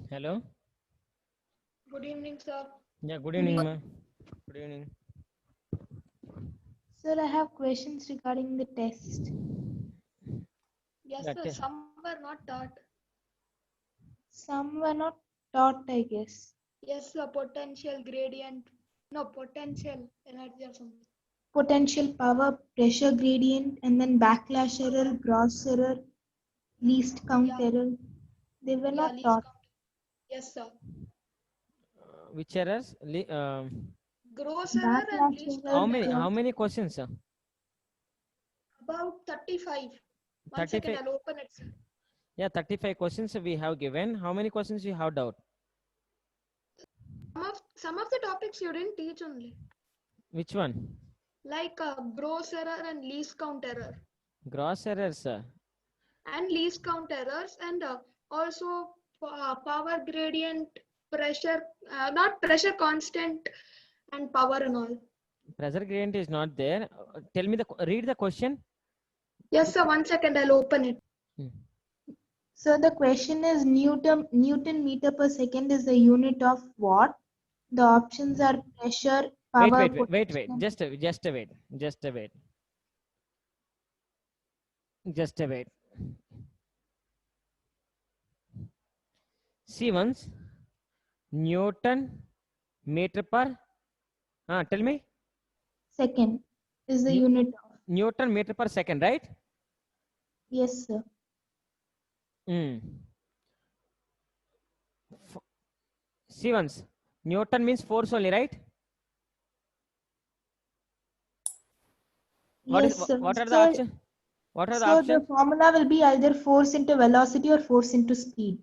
Hello. Good evening, sir. Yeah, good evening, ma. Good evening. Sir, I have questions regarding the test. Yes, Yeah, sir. Some were not taught. Some were not taught, I guess. Yes, sir. Potential gradient. No, potential energy or something. Potential power, pressure gradient, and then backlash error, gross error, least count Yeah, error. They were yeah, not least taught. count. Yes, sir. which errors? Gross error and Backlash least error, How count many? error. How many questions, sir? About 35. 1 second, 35. I'll open it, sir. Yeah, 35 questions we have given. How many questions you have doubt? Some of the topics you didn't teach only. Which one? Like gross error and least count error. Gross errors, sir. And least count errors and also power gradient, pressure, not pressure constant and power and all. Pressure gradient is not there. Tell me read the question. Yes, sir. 1 second, I'll open it. Hmm. So the question is Newton meter per second is the unit of what? The options are pressure, Wait, power, wait, wait, wait, potential. wait. Just a wait. Just a wait. Just a wait. See once. Newton meter per. Tell me. Second is the Nu- unit of. Newton meter per second, right? Yes, sir. Hmm. See once. Newton means force only, right? Yes, sir. What are the So, options? What are the so the options? formula will be either force into velocity or force into speed.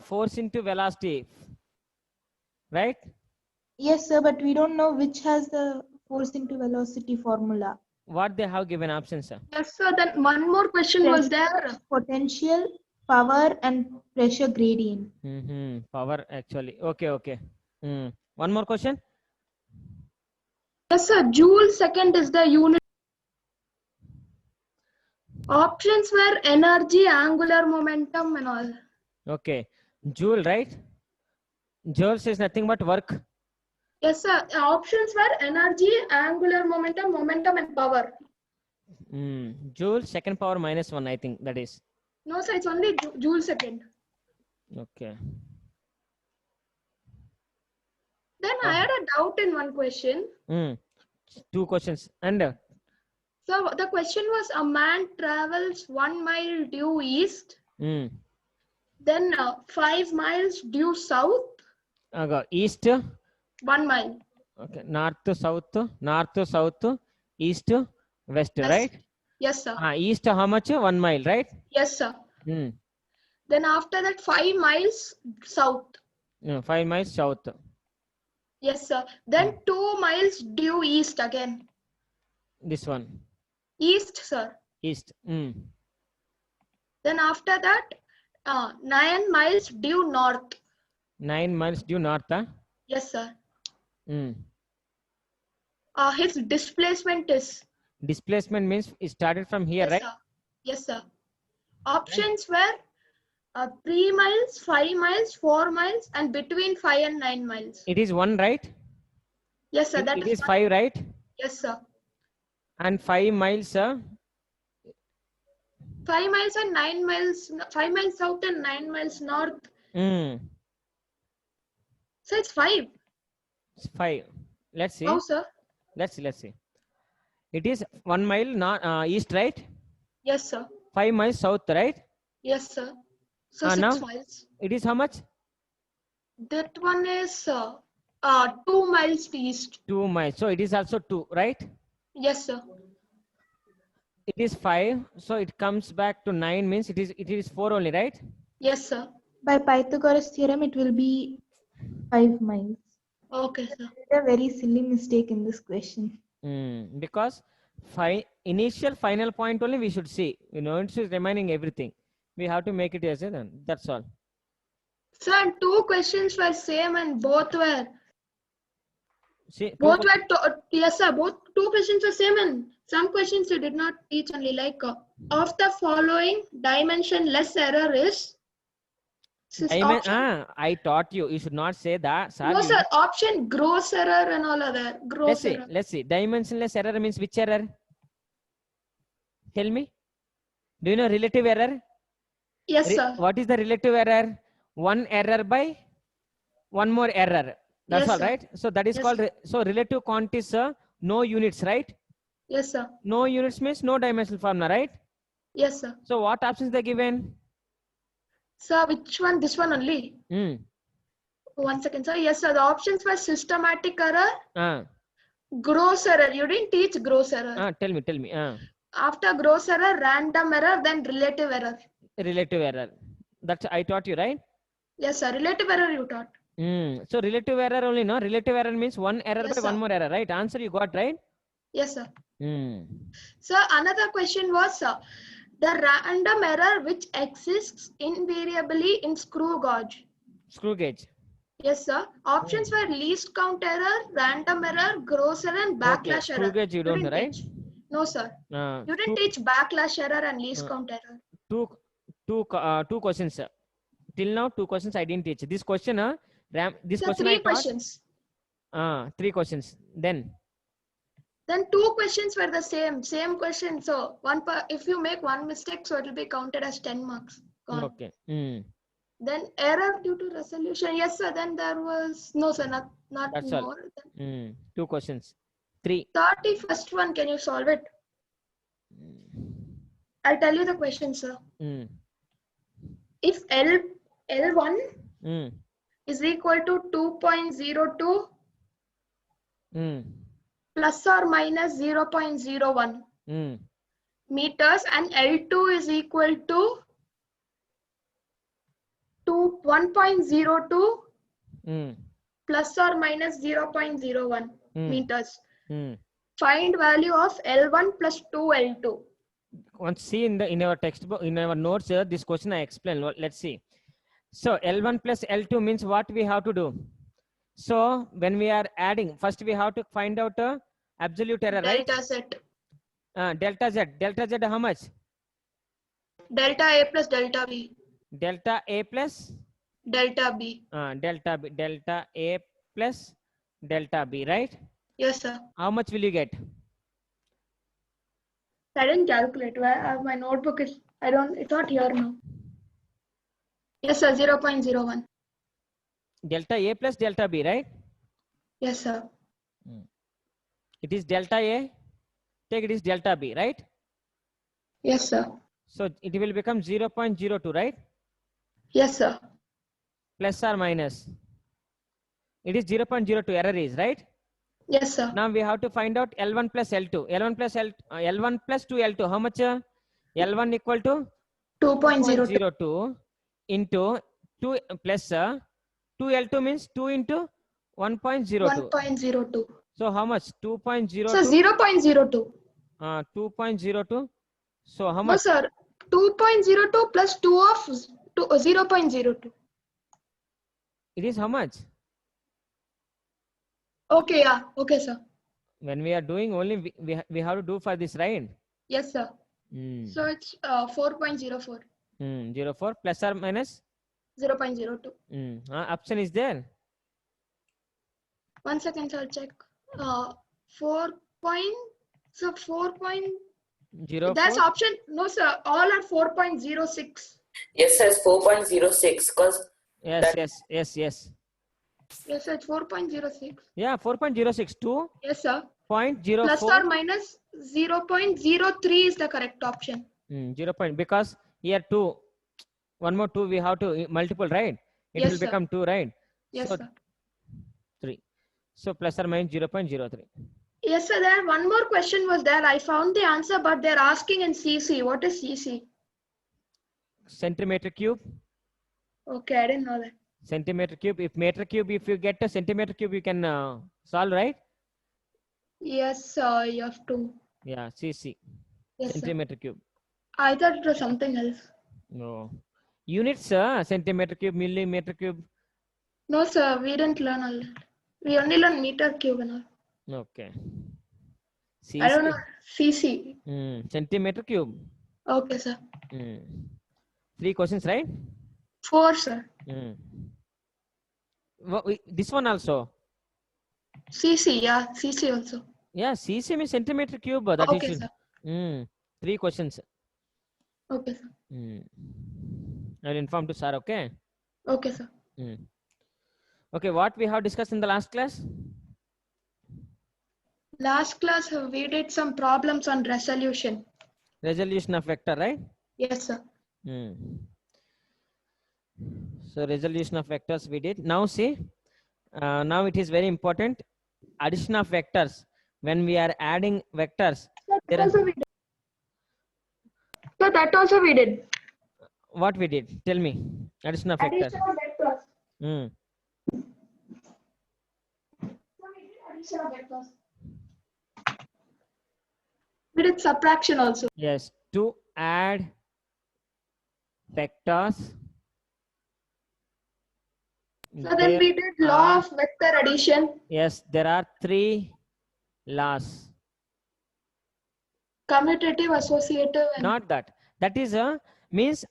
Force into velocity, right? Yes, sir, but we don't know which has the force into velocity formula. What they have given options, sir? Yes, sir. Then one more question was there. Potential, power, and pressure gradient. Power actually. Okay, okay. One more question. Yes, sir. Joule second is the unit. Options were energy, angular momentum, and all. Okay, joule, right? Joule is nothing but work. Yes, sir. Options were energy, angular momentum, momentum, and power. Joule second power minus one. I think that is. No, sir. It's only Joule second. Okay. Then I had a doubt in one question. Two questions and. So the question was: a man travels 1 mile due east, then 5 miles due south. East. 1 mile. Okay, north, south, east, west, Yes. right? Yes, sir. East how much? 1 mile, right? Yes, sir. Hmm. Then after that, 5 miles south. 5 miles south. Yes, sir. Then 2 miles due east again. This one. East, sir. East. Then after that, 9 miles due north. 9 miles due north. Yes, sir. Hmm. His displacement is. Displacement means it started from here, Yes, right? sir. Yes, sir. Options were 3 miles, 5 miles, 4 miles, and between 5 and 9 miles. It is 1, right? Yes, sir. That It is is one. 5, right? Yes, sir. And 5 miles. 5 miles and 9 miles, 5 miles south and 9 miles north. So it's 5. It's 5. Let's see. How, sir? Let's see. It is 1 mile east, right? Yes, sir. 5 miles south, right? Yes, sir. So 6 Now miles. it is how much? That one is 2 miles east. 2 miles. So it is also 2, right? Yes, sir. It is 5. So it comes back to 9 means it is 4 only, right? Yes, sir. By Pythagoras theorem, it will be 5 miles. Okay, sir. It's a very silly mistake in this question. Because initial final point only we should see. It's remaining everything. We have to make it as a then. That's all. Sir, 2 questions were same and both were. See, Both were. Yes, sir. Both 2 questions were same and some questions you did not teach only. Like of the following, dimension less error is. Option. I taught you. You should not say that. Sir, No, you sir. Option gross error and all other. Gross error. let's see. Dimensionless error means which error? Tell me. Do you know relative error? Yes, sir. What is the relative error? One error by one more error. That's Yes, all, sir. right? So that is Yes, called, so relative quantities, no units, right? Yes, sir. No units means no dimensional formula, right? Yes, sir. So what options they given? Sir, which one? This one only. Hmm. 1 second, sir. Yes, sir. The options were systematic error, Ah, gross error. You didn't teach gross error. tell me. After gross error, random error, then relative error. Relative error. That's I taught you, right? Yes, sir. Relative error you taught. So relative error only, no? Relative error means one error Yes, by one sir. more error, right? Answer you got, right? Yes, sir. Hmm. Sir, another question was, sir, the random error which exists invariably in screw gauge. Screw gauge. Yes, sir. Options were least count error, random error, gross error, and Okay. backlash Screw error. gauge you don't know, didn't right? teach. No, sir. Uh, You didn't two, teach backlash error and least Uh, count error. two questions, sir. Till now, two questions I didn't teach. This question, this Sir, question I three taught. questions. Three questions. Then Two questions were the same question. So if you make one mistake, so it will be counted as 10 marks. Gone. okay. Then error due to resolution. Yes, sir. Then there was no, sir. Not That's all. more. Then Two questions. Three. 31st one. Can you solve it? I'll tell you the question, sir. If L1 is equal to 2.02 plus or minus 0.01 meters and L2 is equal to 1.02 plus or minus 0.01 meters. Find value of L1 plus 2L2. Once see in our textbook, in our notes here, this question I explained. Let's see. So L1 plus L2 means what we have to do. So when we are adding, first we have to find out absolute error, right? Delta Z. Delta Z. Delta Z how much? Delta A plus delta B. Delta A plus delta B. Delta B. Delta A plus delta B, right? Yes, sir. How much will you get? I didn't calculate. My notebook is, it's not here now. Yes, sir, 0.01. Delta A plus delta B, right? Yes, sir. It is delta A. Take it is delta B, right? Yes, sir. So it will become 0.02, right? Yes, sir. Plus or minus. It is 0.02 error is, right? Yes, sir. Now we have to find out L1 plus L2. L1 plus L1 plus 2L2. How much? L1 equal to 2.02 into 2 plus 2L2 means 2 into 1.02. 1.02. So how much? 2.02. So 0.02. 2.02. So how No, much? sir. 2.02 plus 2 of 0.02. It is how much? Okay, yeah. Okay, sir. When we are doing only, we have to do for this, right? Yes, sir. So it's 4.04. 04 plus or minus? 0.02. Option is there. 1 second, sir. I'll check. 4. So 4. That's option. No, sir. All are 4.06. Yes, sir. 4.06. Because Yes. Yes, sir. It's 4.06. Yeah, 4.06 to Yes, sir. 0.04. Plus or minus 0.03 is the correct option. 0. Because here 2, one more 2 we have to multiple, right? It Yes, will sir. become 2, right? Yes, So sir. 3. So plus or minus 0.03. Yes, sir. There one more question was there. I found the answer, but they're asking in CC. What is CC? Centimeter cube. Okay, I didn't know that. Centimeter cube. If meter cube, if you get a centimeter cube, you can solve, right? Yes, sir. You have to. Yeah, CC. Yes, sir. Centimeter cube. I thought it was something else. No. Units, centimeter cube, millimeter cube. No, sir. We didn't learn all that. We only learned meter cube and all. Okay. CC. I don't know. CC. Centimeter cube. Okay, sir. 3 questions, right? 4, sir. Hmm. This one also. CC, yeah, CC also. Yeah, cc means centimeter cube. That Okay, is. sir. 3 questions. Okay, sir. I will inform to sir. Okay. Okay, sir. Okay. What we have discussed in the last class? Last class, we did some problems on resolution. Resolution of vector, right? Yes, sir. So resolution of vectors we did. Now see, now it is very important. Addition of vectors. When we are adding vectors, Sir, there that are, also we did. Sir, that also we did. what we did? Tell me. Addition of vectors. Addition of vectors. Hmm. Sir, we did addition of vectors. We did subtraction also. Yes. To add vectors. So then we did law of vector addition. Yes, there are 3 laws. Commutative, associative, and Not that. That is a means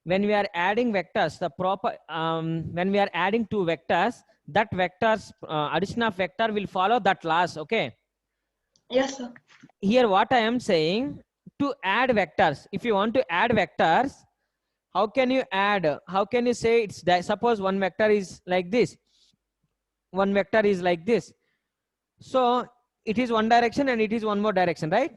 when we are adding vectors, the proper when we are adding 2 vectors, that vectors addition of vector will follow that laws. Okay. yes, sir. Here, what I am saying, to add vectors. If you want to add vectors, how can you add? How can you say it's suppose one vector is like this, one vector is like this. So it is one direction and it is one more direction, right?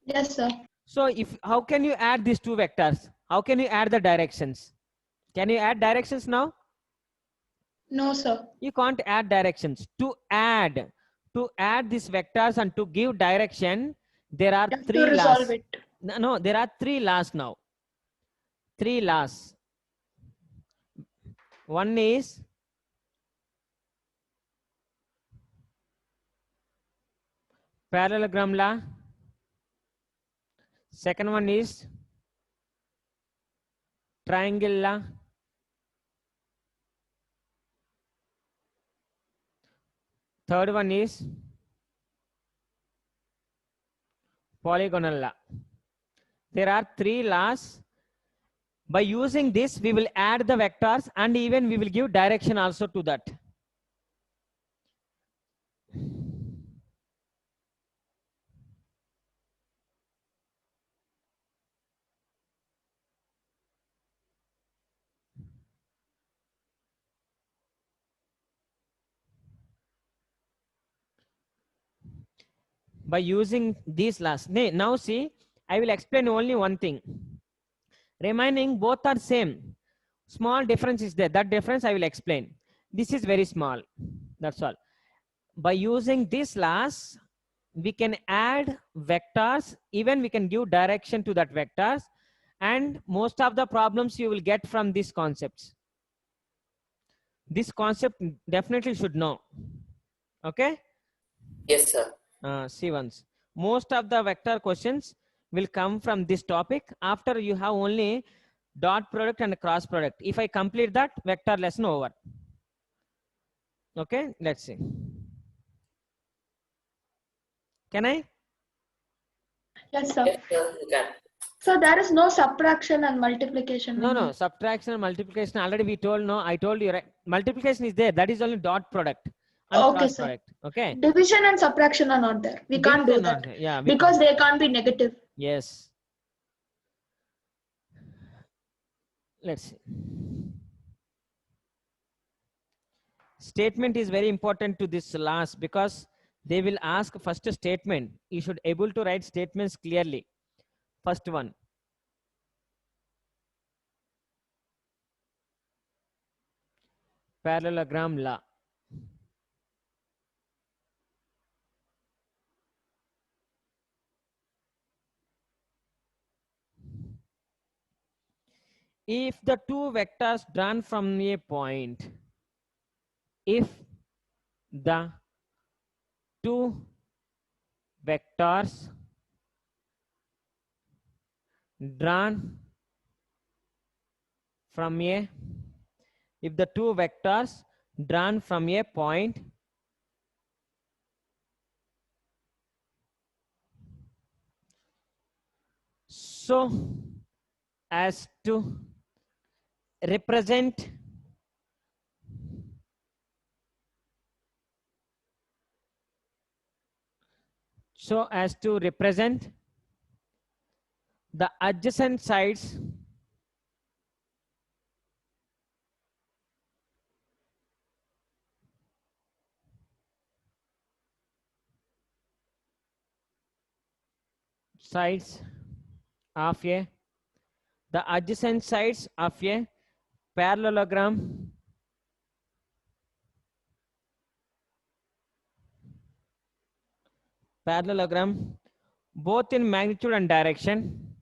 Yes, sir. So if how can you add these 2 vectors? How can you add the directions? Can you add directions now? No, sir. You can't add directions. To add these vectors and to give direction, there are You have 3 to resolve laws. it. No, there are 3 laws now. 3 laws. One is parallelogram law. Second one is triangle law. Third one is polygonal law. There are 3 laws. By using this, we will add the vectors and even we will give direction also to that. By using these laws. Now see, I will explain only one thing. Remaining both are same. Small difference is there. That difference I will explain. This is very small. That's all. By using these laws, we can add vectors. Even we can give direction to that vectors. And most of the problems you will get from these concepts. This concept definitely should know. Okay? Yes, sir. See once. Most of the vector questions will come from this topic after you have only dot product and cross product. If I complete that, vector lesson over. Okay, let's see. Can I? Yes, sir. Yes, sir, you can. So there is no subtraction and multiplication. No, subtraction and multiplication already we told. No, I told you, right? Multiplication is there. That is only dot product and Okay, cross sir. product. Okay. Division and subtraction are not there. We can't do Division that. not- yeah, we because can't. they can't be negative. Yes. Let's see. Statement is very important to this last because they will ask first a statement. You should able to write statements clearly. First one. Parallelogram law. If the 2 vectors drawn from a point, if the 2 vectors drawn from a, if the 2 vectors drawn from a point so as to represent so as to represent the adjacent sides of a the adjacent sides of a parallelogram both in magnitude and direction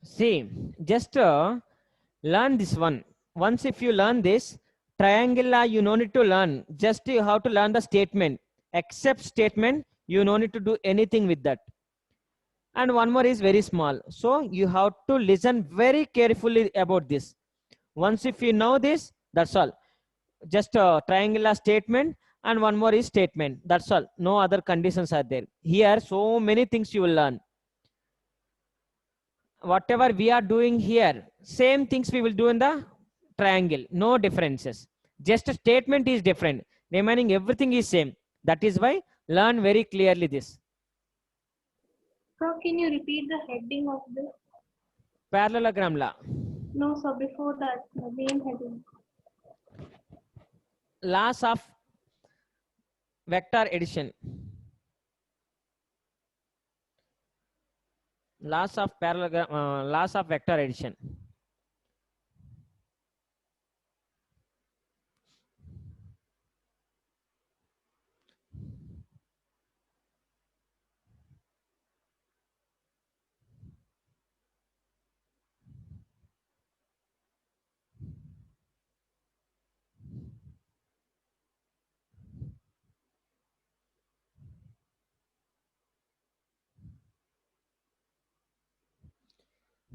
see just learn this one. Once if you learn this triangle law, you no need to learn, just you have to learn the statement. Except statement, you no need to do anything with that. And one more is very small, so you have to listen very carefully about this. Once if you know this, that's all. Just a triangular statement, and one more is statement, that's all. No other conditions are there here. So many things you will learn. Whatever we are doing here, same things we will do in the triangle. No differences, just a statement is different, remaining everything is same. That is why learn very clearly this. Sir, can you repeat the heading of this? Parallelogram law. No, sir, before that, the main heading. Laws of vector addition. Laws of parallelogram, laws of vector addition.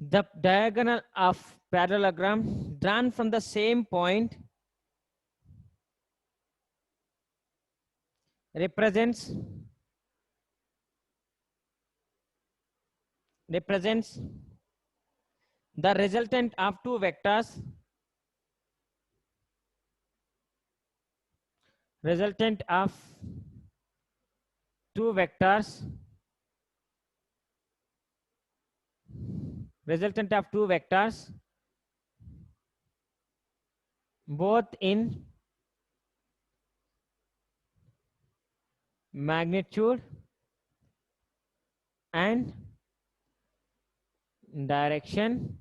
The diagonal of parallelogram drawn from the same point represents the resultant of two vectors both in magnitude and direction.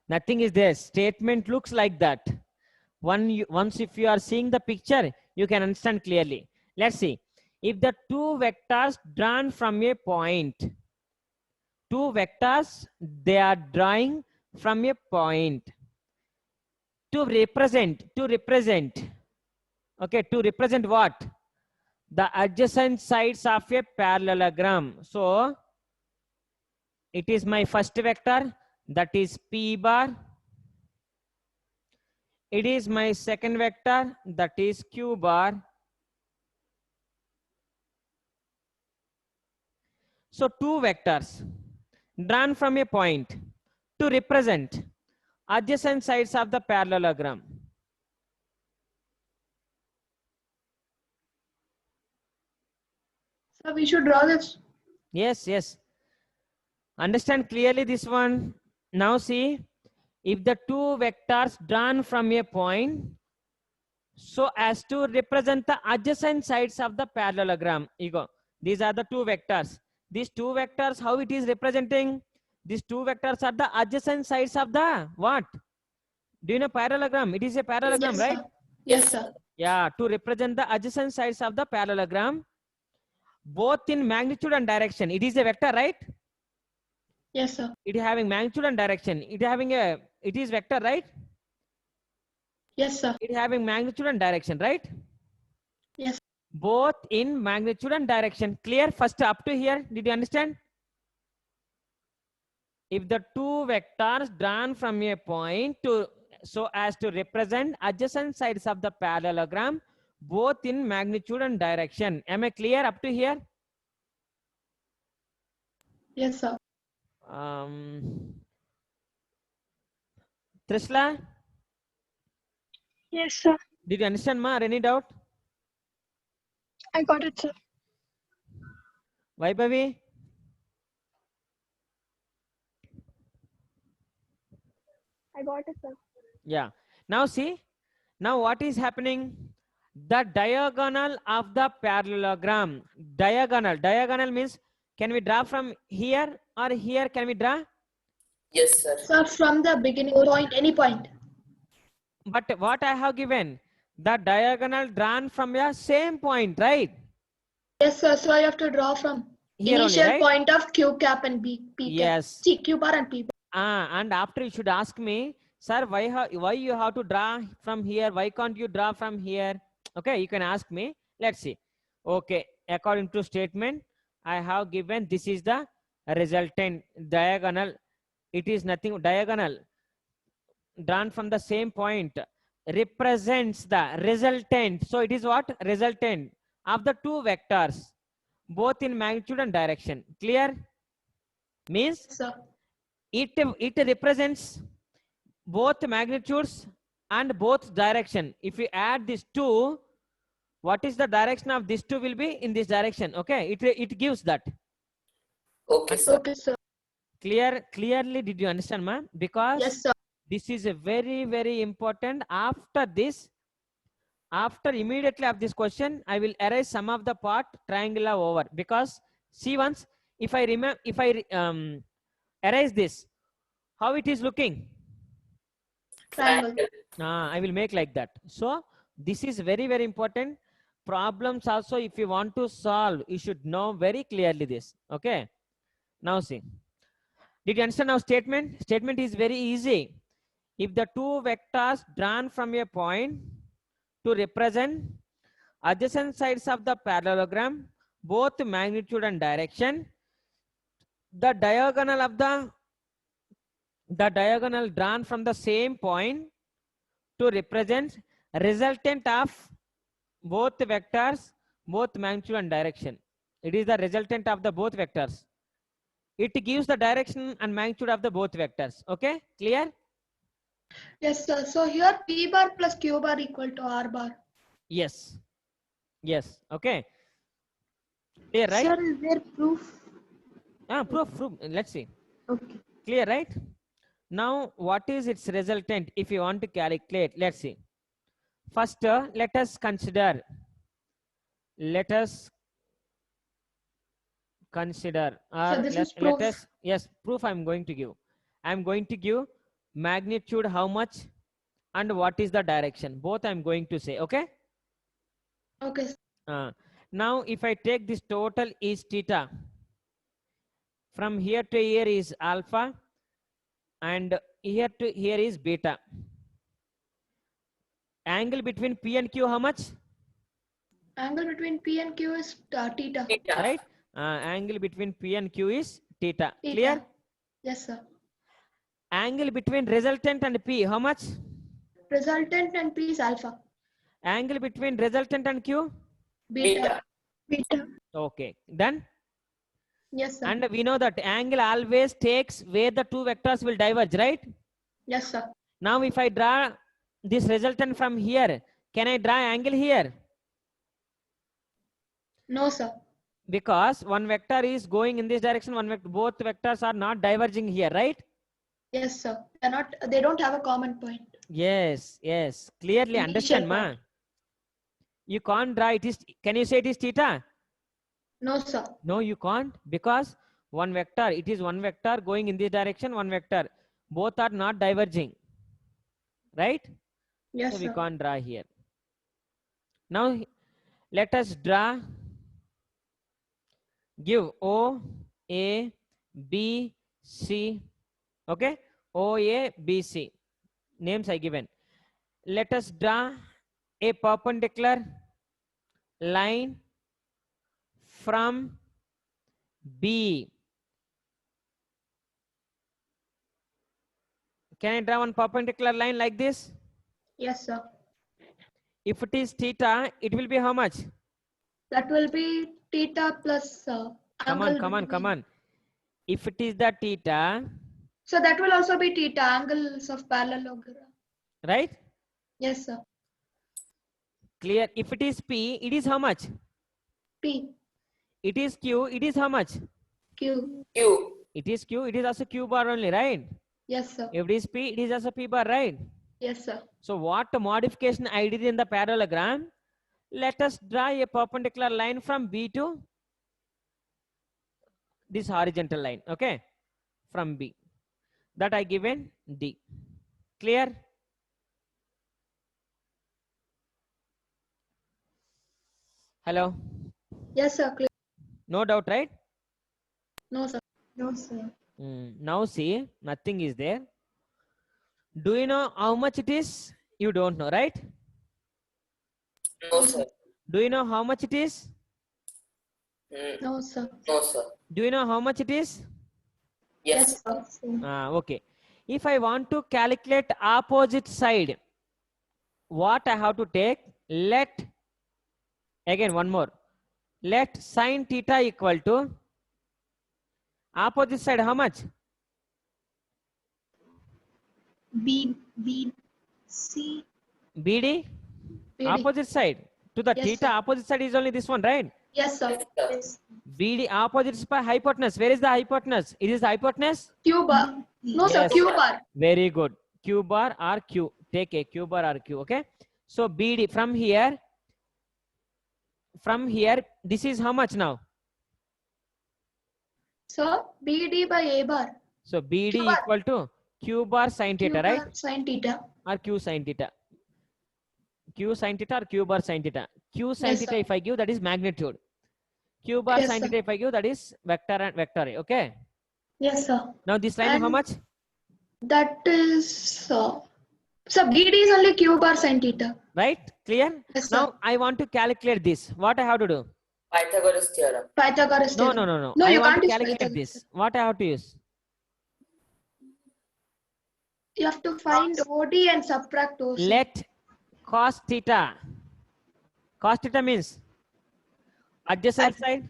Nothing is there. Statement looks like that. Once if you are seeing the picture, you can understand clearly. Let's see. If the two vectors drawn from a point, they are drawing from a point to represent what? The adjacent sides of a parallelogram. So it is my first vector, that is P bar. It is my second vector, that is Q bar. So two vectors drawn from a point to represent adjacent sides of the parallelogram. So we should draw this. Yes. Understand clearly this one. Now see, if the two vectors drawn from a point so as to represent the adjacent sides of the parallelogram. These are the two vectors. These two vectors, how it is representing? These two vectors are the adjacent sides of the what? Do you know parallelogram? It is a parallelogram, Yes, right? sir. Yes, sir. Yeah, to represent the adjacent sides of the parallelogram, both in magnitude and direction. It is a vector, right? Yes, sir. It is having magnitude and direction. It is vector, right? Yes, sir. It having magnitude and direction, right? Yes. both in magnitude and direction. Clear? First up to here, did you understand? If the two vectors drawn from a point to so as to represent adjacent sides of the parallelogram, both in magnitude and direction. Am I clear up to here? Yes, sir. Trishla, Yes, sir. did you understand, ma? Any doubt? I got it, sir. Vaibhavi? I got it, sir. Yeah. Now see, now what is happening? The diagonal of the parallelogram. Diagonal means, can we draw from here or here? Can we draw? Yes, sir. Sir, from the beginning point, any point. But what I have given, the diagonal drawn from the same point, right? Yes, sir. So you have to draw from Here only, initial right? point of Q cap and P cap. Yes. See, Q bar and P bar. And after you should ask me, sir, why you have to draw from here? Why can't you draw from here? Okay, you can ask me. Let's see. Okay, according to statement, I have given this is the resultant diagonal. It is nothing diagonal drawn from the same point represents the resultant. So it is what? Resultant of the two vectors, both in magnitude and direction. Clear? Means Sir. it represents both magnitudes and both direction. If you add these two, what is the direction of these two will be in this direction. Okay, it gives that. Okay, sir. Okay, sir. Clearly did you understand, ma'am? Because Yes, sir. this is a very important. After this, after immediately of this question, I will erase some of the part triangular over, because see once, if I remember, if I erase this, how it is looking? Triangle. I will make like that. So this is very important. Problems also, if you want to solve, you should know very clearly this. Okay. Now see. Did you understand now statement? Statement is very easy. If the two vectors drawn from a point to represent adjacent sides of the parallelogram, both magnitude and direction, the diagonal drawn from the same point to represent resultant of both vectors, both magnitude and direction. It is the resultant of the both vectors. It gives the direction and magnitude of the both vectors. Okay, clear? Yes, sir. So here P bar plus Q bar equal to R bar. Yes. Yes. Okay. Clear, right? Sir, is there proof? Proof. Let's see. Okay. Clear, right? Now, what is its resultant if you want to calculate? Let's see. First, let us consider. So this is proof. Yes, proof I'm going to give. I'm going to give magnitude how much and what is the direction. Both I'm going to say, okay? Okay. Now, if I take this total is theta, from here to here is alpha, and here to here is beta. Angle between P and Q, how much? Angle between P and Q is theta. Theta. Right? Angle between P and Q is theta. Theta. Clear? Yes, sir. Angle between resultant and P, how much? Resultant and P is alpha. Angle between resultant and Q? Beta. Beta. Okay, done. Yes, sir. And we know that angle always takes where the two vectors will diverge, right? Yes, sir. Now, if I draw this resultant from here, can I draw angle here? No, sir. Because one vector is going in this direction, both vectors are not diverging here, right? Yes, sir. They don't have a common point. Yes, yes. Clearly Initial understand, ma. point. You can't draw it is, can you say it is theta? No, sir. No, you can't, because one vector, it is one vector going in this direction, one vector. Both are not diverging, right? Yes, So we sir. can't draw here. Now, let us draw, give O, A, B, C, okay? O, A, B, C. Names I given. Let us draw a perpendicular line from B. Can I draw one perpendicular line like this? Yes, sir. If it is theta, it will be how much? That will be theta plus Come on, angle come on, come between. on. If it is the theta, So that will also be theta, angles of parallelogram. right? Yes, sir. Clear? If it is P, it is how much? P, It is Q, it is how much? Q. Q. It is Q, it is also Q bar only, right? Yes, sir. If it is P, it is also P bar, right? Yes, sir. So what modification I did in the parallelogram? Let us draw a perpendicular line from B to this horizontal line, okay? From B. That I given D. Clear? Hello? Yes, sir. Clear. No doubt, right? No, sir. No, sir. Now see, nothing is there. Do you know how much it is? You don't know, right? No, sir. Do you know how much it is? No, sir. No, sir. Do you know how much it is? Yes. Yes, sir. Yes, sir. Okay. If I want to calculate opposite side, what I have to take? Let, again one more. Let sine theta equal to opposite side how much? B, C. BD? BD. Opposite side. To the Yes, theta, sir. opposite side is only this one, right? Yes, sir. Yes, sir. Yes. BD opposite is by hypotenuse. Where is the hypotenuse? It is the hypotenuse? Q bar. No, sir. Yes. Q bar. Very good. Q bar or Q. Take a Q bar or Q. Okay. So BD from here, this is how much now? So BD by A bar. So BD Q bar. equal to Q bar sin Q theta, bar right? sin theta. Or Q sin theta. Q sin theta or Q bar sin theta. Q sin Yes, theta sir. if I give, that is magnitude. Q bar Yes, sin sir. theta if I give, that is vector and vector A. Okay. Yes, sir. Now this line how And much? that is so BD is only Q bar sin theta. Right? Clear? Yes, sir. Now I want to calculate this. What I have to do? Pythagoras theorem. Pythagoras No, theorem. no, no, no. No, I you want can't to use calculate Pythagoras. this. What I have to use? You have to find OD and subtract OC. Let cos theta. Cos theta means adjacent side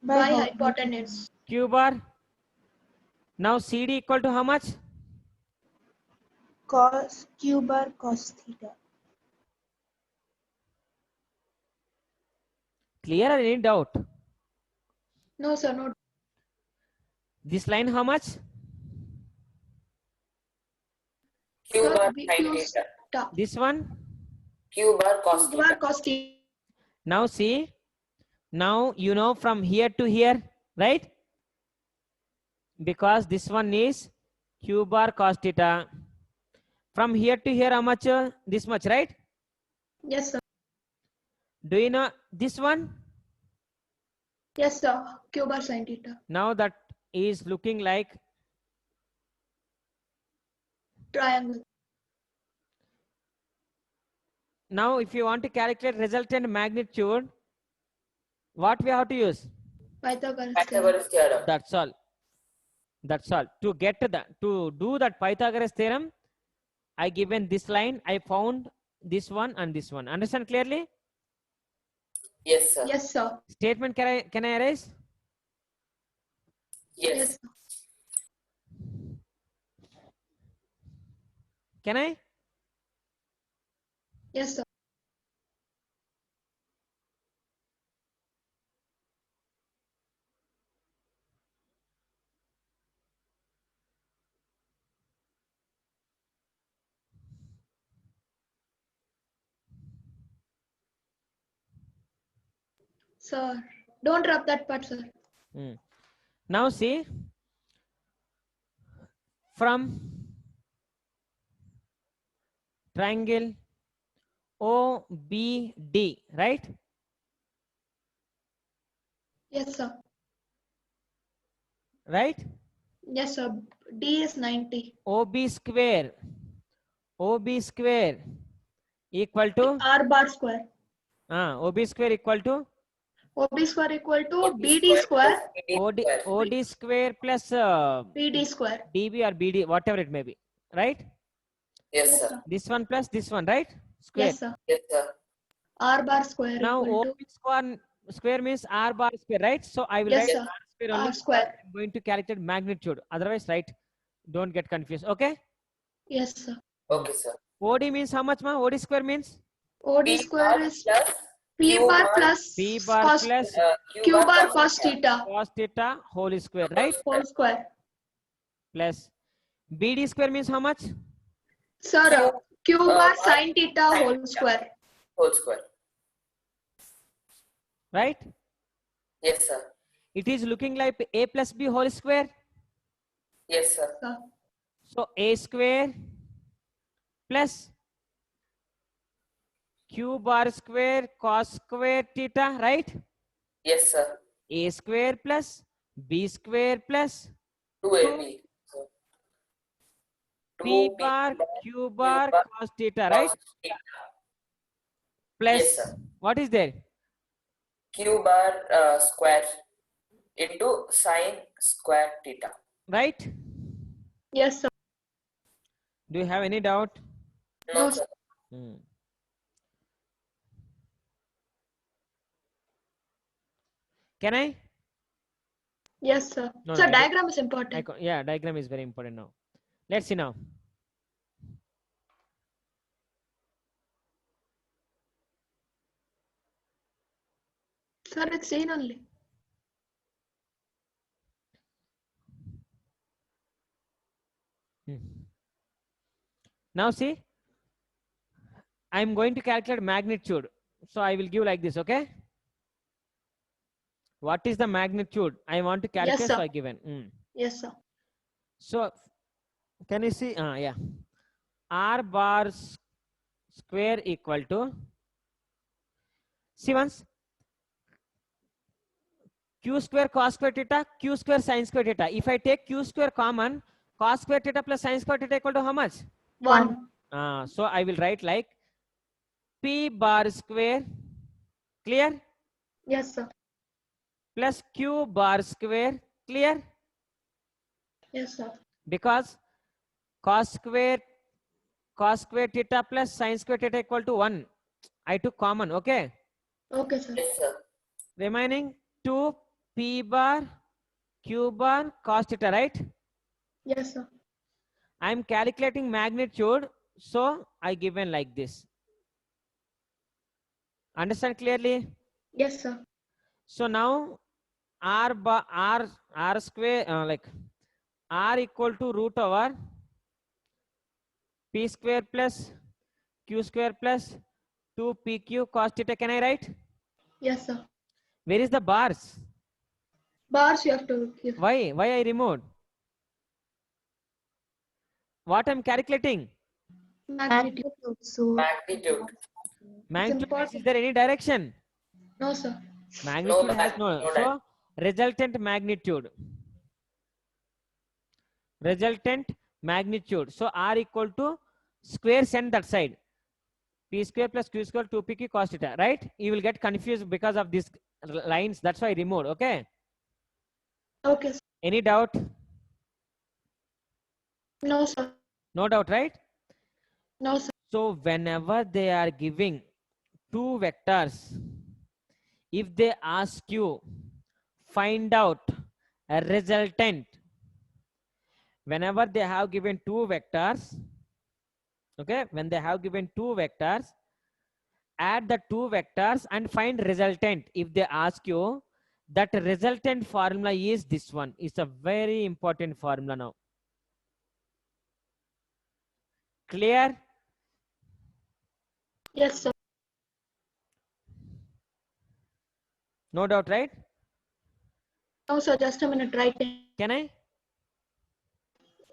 by hypotenuse. hypotenuse. Q bar. Now CD equal to how much? Cos Q bar cos theta. Clear or any doubt? No, sir. No. This line how much? Q Sir, bar B- sin Q theta. star. This one. Q bar cos Q bar theta. cos theta. Now see. Now you know from here to here, right? Because this one is Q bar cos theta. From here to here how much? This much, right? Yes, sir. Do you know this one? Yes, sir. Q bar sin theta. Now that is looking like Triangle. now if you want to calculate resultant magnitude, what we have to use? Pythagoras theorem. Pythagoras theorem. That's all. That's all. To get to to do that Pythagoras theorem, I given this line, I found this one and this one. Understand clearly? Yes, sir. Yes, sir. Statement can I erase? Yes. Yes, sir. Can I? Yes, sir. Sir, don't rub that part, sir. Now see, from triangle OBD, right? Yes, sir. Right? Yes, sir. D is 90. OB square equal to R bar square. OB square equal to OB square equal to OB BD square, OD, OD square plus BD square. DB or BD, whatever it may be, right? Yes, sir. This one plus this one, right? Square. Yes, sir. Yes, sir. R bar square Now equal to. OB square means R bar square, right? So I will Yes, write sir. R square only. R square. I'm going to calculate magnitude. Otherwise, right? Don't get confused. Okay. Yes, sir. Okay, sir. OD means how much, ma? OD square means OD P square bar is plus P Q bar bar, plus P bar cos, plus Q bar cos theta cos theta whole square, right? whole square. Plus BD square means how much? Sir, Q bar bar sin theta sin whole theta. square. Whole square. Right? Yes, sir. It is looking like A plus B whole square. Yes, sir. Sir. So A square plus Q bar square cos square theta, right? Yes, sir. A square plus B square plus 2AB. So, P 2B bar Q bar bar cos theta, right? cos theta. Plus Yes, sir. what is there? Q bar square into sin square theta. Right? Yes, sir. Do you have any doubt? No, No, sir. Hmm. Can I? Yes, sir. No, Sir, no, diagram is important. yeah, diagram is very important now. Let's see now. Sir, it's seen only. Now see, I'm going to calculate magnitude. So I will give like this, okay? What is the magnitude? I want to calculate, sir. so I given. Yes, sir. So can you see? Yeah. R bar square equal to, see once, Q square cos square theta, Q square sin square theta. If I take Q square common, cos square theta plus sin square theta equal to how much? 1. So I will write like P bar square, clear? Yes, sir. Plus Q bar square, clear? Yes, sir. Because cos square theta plus sin square theta equal to 1. I took common, okay? Okay, sir. Yes, sir. Remaining 2 P bar Q bar cos theta, right? Yes, sir. I am calculating magnitude, so I given like this. Understand clearly? Yes, sir. So now R square like R equal to root over P square plus Q square plus 2 PQ cos theta. Can I write? Yes, sir. Where is the bars? Bars you have to give. Why I removed? What I'm calculating? Magnitude. So Magnitude. Magnitude. important. Is there any direction? No, sir. Magnitude has no. no So resultant magnitude. Resultant magnitude. So R equal to square send that side. P square plus Q square 2PQ cos theta, right? You will get confused because of these lines. That's why I removed. Okay. Okay, sir. Any doubt? No, sir. No doubt, right? No, sir. So whenever they are giving two vectors, if they ask you find out a resultant, whenever they have given two vectors, okay, when they have given two vectors, add the two vectors and find resultant. If they ask you, that resultant formula is this one. It's a very important formula now. Clear? Yes, sir. No doubt, right? No, sir. Just a minute. Right. Can I?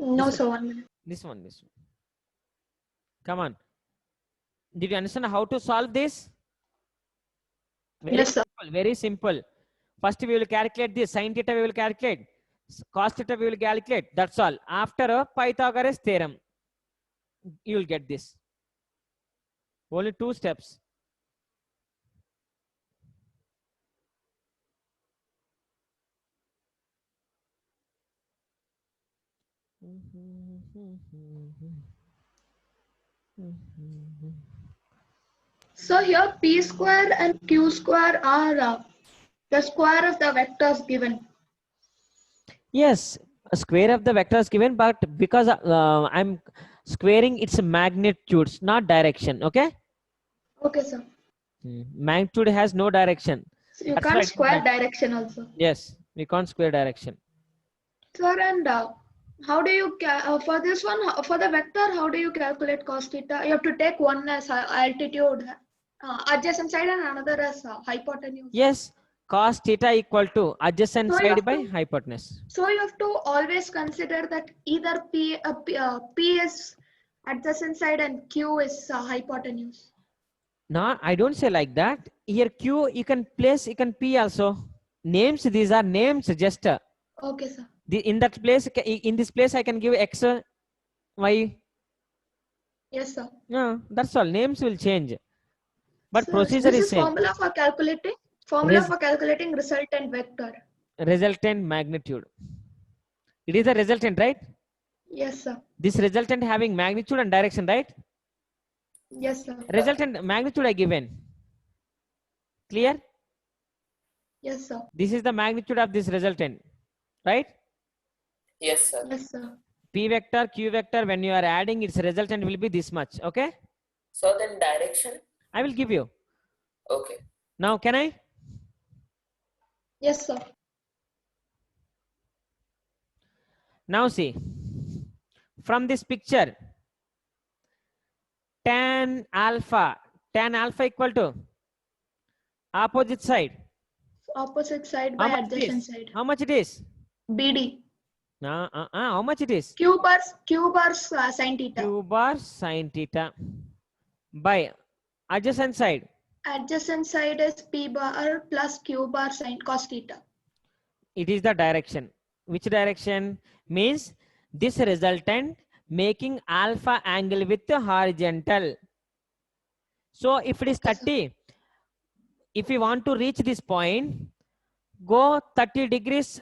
No, Yes, sir. sir. 1 minute. This one. Come on. Did you understand how to solve this? Very Yes, sir. simple. Very simple. First, we will calculate this. Sin theta we will calculate. Cos theta we will calculate. That's all. After a Pythagoras theorem, you will get this. Only 2 steps. So here P square and Q square are the square of the vectors given. Yes, a square of the vector is given, but because I'm squaring its magnitudes, not direction. Okay. Okay, sir. Magnitude has no direction. So you That's why can't it is square mag- direction also. Yes, we can't square direction. Sir, and how do you for this one for the vector? How do you calculate cos theta? You have to take one as altitude, adjacent side, and another as hypotenuse. Yes, cos theta equal to adjacent So you side have by to- hypotenuse. So you have to always consider that either P is adjacent side and Q is hypotenuse. No, I don't say like that. Here Q you can place, you can P also. Names, these are names just. Okay, sir. In that place, in this place I can give X, Y. Yes, sir. No, that's all. Names will change. But So procedure this is is same. formula for calculating resultant vector. Resultant magnitude. It is the resultant, right? Yes, sir. This resultant having magnitude and direction, right? Yes, sir. Resultant magnitude I given. Clear? Yes, sir. This is the magnitude of this resultant, right? Yes, sir. Yes, sir. P vector, Q vector, when you are adding, its resultant will be this much. Okay? So then direction? I will give you. Okay. Now, can I? Yes, sir. Now see. From this picture, tan alpha equal to opposite side. Opposite side How by much it adjacent is? side. How much it is? BD. How much it is? Q bar sin theta. Q bar sin theta by adjacent side. Adjacent side is P bar plus Q bar sin cos theta. It is the direction. Which direction? Means this resultant making alpha angle with the horizontal. So if it is Okay, sir. 30, if you want to reach this point, go 30 degrees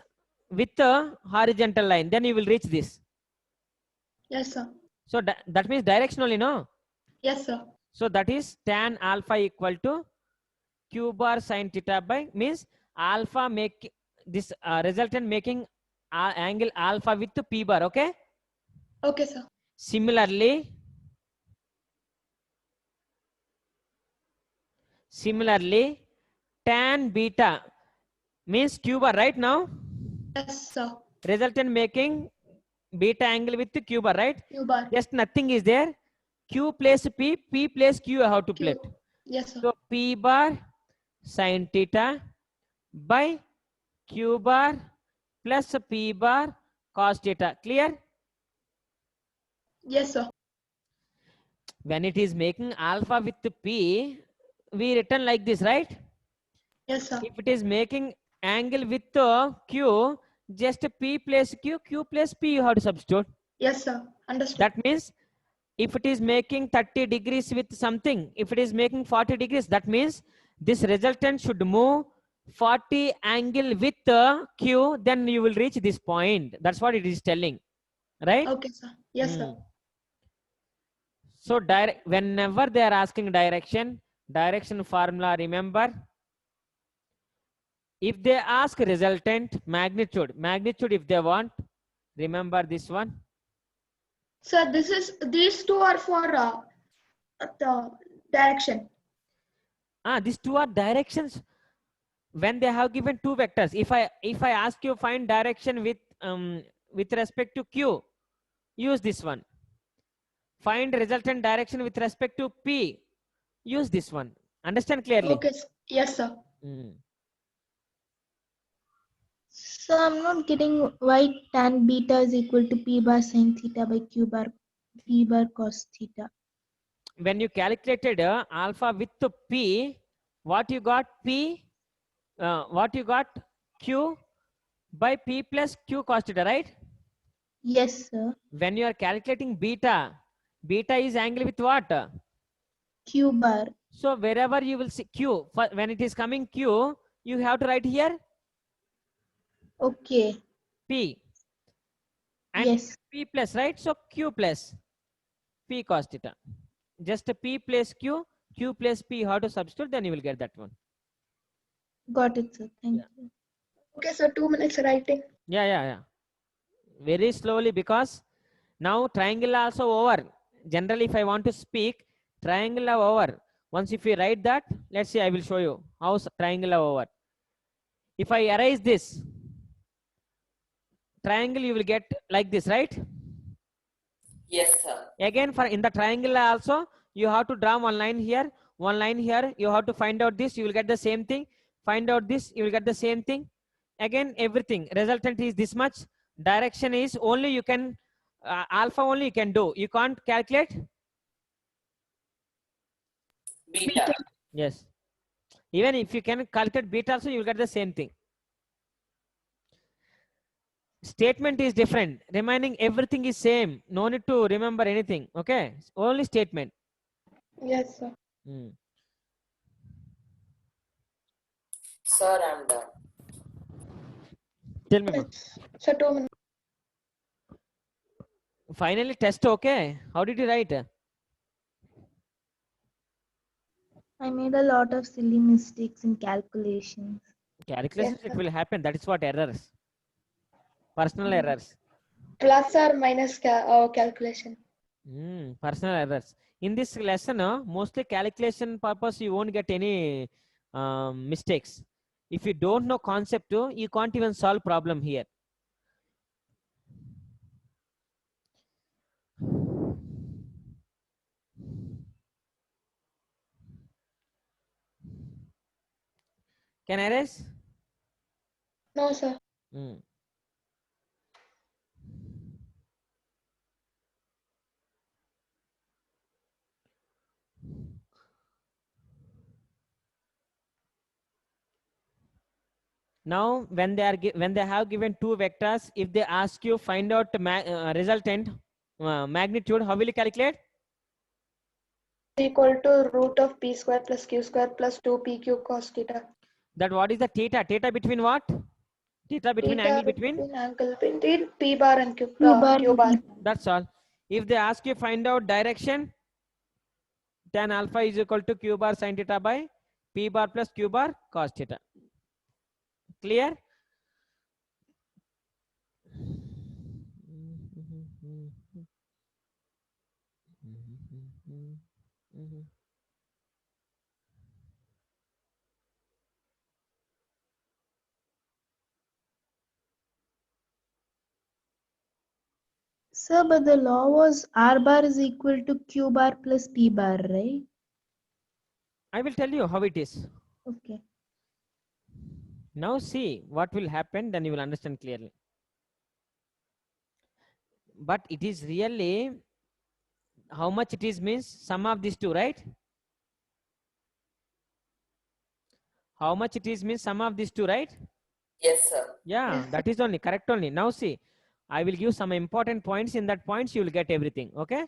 with the horizontal line, then you will reach this. Yes, sir. So that means directionally, no? Yes, sir. So that is tan alpha equal to Q bar sin theta by, means alpha make this resultant making angle alpha with the P bar. Okay. Okay, sir. Similarly, tan beta means Q bar, right? Now Yes, sir. resultant making beta angle with the Q bar, right? Q bar. Just nothing is there. Q place P, P place Q, how to Q. plate. Yes, sir. So P bar sin theta by Q bar plus P bar cos theta. Clear? Yes, sir. When it is making alpha with the P, we written like this, right? Yes, sir. If it is making angle with the Q, just P place Q, Q place P you have to substitute. Yes, sir. Understood. That means if it is making 30 degrees with something, if it is making 40 degrees, that means this resultant should move 40 angle with the Q, then you will reach this point. That's what it is telling, right? Okay, sir. Yes, sir. So whenever they are asking direction formula, remember, if they ask resultant magnitude if they want, remember this one. Sir, these two are for the direction. These two are directions. When they have given two vectors, if I ask you find direction with respect to Q, use this one. Find resultant direction with respect to P, use this one. Understand clearly? Okay. Yes, sir. So I'm not getting why tan beta is equal to P bar sin theta by Q bar P bar cos theta. When you calculated alpha with the P, what you got? What you got? Q by P plus Q cos theta, right? Yes, sir. When you are calculating beta is angle with what? Q bar. So wherever you will see Q, when it is coming Q, you have to write here Okay. P. And Yes. P plus, right? So Q plus P cos theta. Just a P plus Q, Q plus P, how to substitute, then you will get that one. Got it, sir. Thank Yeah. you. Okay, so 2 minutes writing. Yeah. Very slowly, because now triangle also over. Generally, if I want to speak, triangle are over. Once if you write that, let's see, I will show you how triangle are over. If I erase this triangle, you will get like this, right? Yes, sir. Again, for in the triangle also, you have to draw one line here, one line here. You have to find out this, you will get the same thing. Find out this, you will get the same thing. Again, everything resultant is this much. Direction is only you can alpha only you can do. You can't calculate. Beta. Yes. Even if you can calculate beta also, you will get the same thing. Statement is different. Remaining everything is same. No need to remember anything. Okay. Only statement. Yes, sir. Sir, I'm done. Tell me, ma. So 2 minutes. Finally test, okay? How did you write? I made a lot of silly mistakes in calculations. Calculations, Yes, it sir. will happen. That is what errors. Personal errors. Plus or minus calculation. Personal errors. In this lesson, mostly calculation purpose, you won't get any mistakes. If you don't know concept, you can't even solve problem here. Can I erase? No, sir. Mm. Now, when they have given two vectors, if they ask you find out resultant magnitude, how will you calculate? Equal to root of p square plus q square plus 2pq cos theta. That what is the theta? Theta between what? Theta between Theta angle between? angle between p bar and q bar. bar. That's all. If they ask you find out direction, tan alpha is equal to q bar sin theta by p bar plus q bar cos theta. Clear? Sir, but the law was R bar is equal to Q bar plus P bar, right? I will tell you how it is. Okay. Now see what will happen, then you will understand clearly. But it is really how much it is means sum of these two, right? How much it is means sum of these two, right? Yes, sir. Yeah, Yes. that is only correct only. Now see, I will give some important points. In that points, you will get everything. Okay.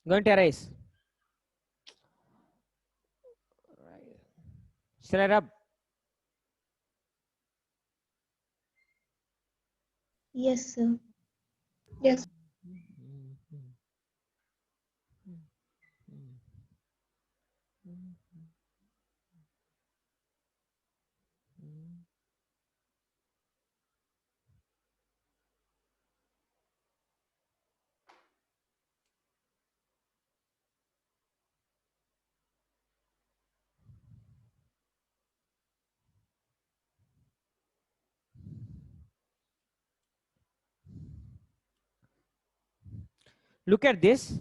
Going to erase. Shall I rub? Yes, sir. Yes. Look at this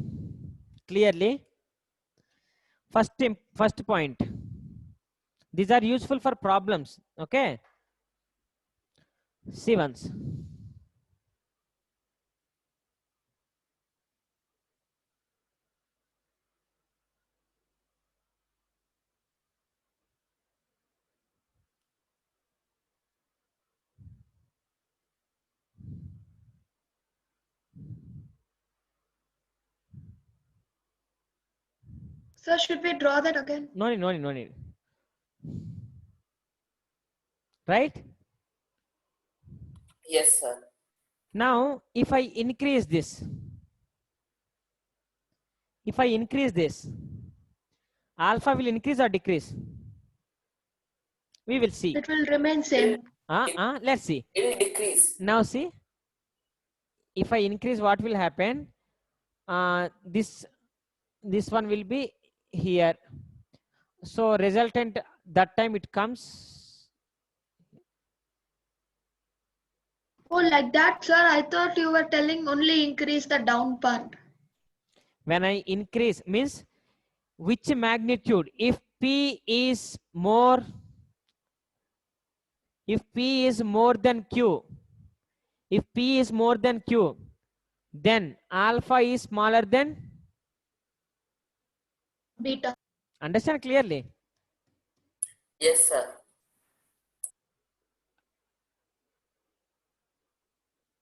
clearly. First point. These are useful for problems. Okay. See once. So should we draw that again? No need, no need, no need. Right? Yes, sir. Now, if I increase this, alpha will increase or decrease? We will see. It will remain same. Let's see. It will decrease. Now see, if I increase, what will happen? This one will be here. So resultant, that time it comes. Oh, like that, sir. I thought you were telling only increase the down part. When I increase means which magnitude? If P is more than Q, then alpha is smaller than Beta. Understand clearly? Yes, sir.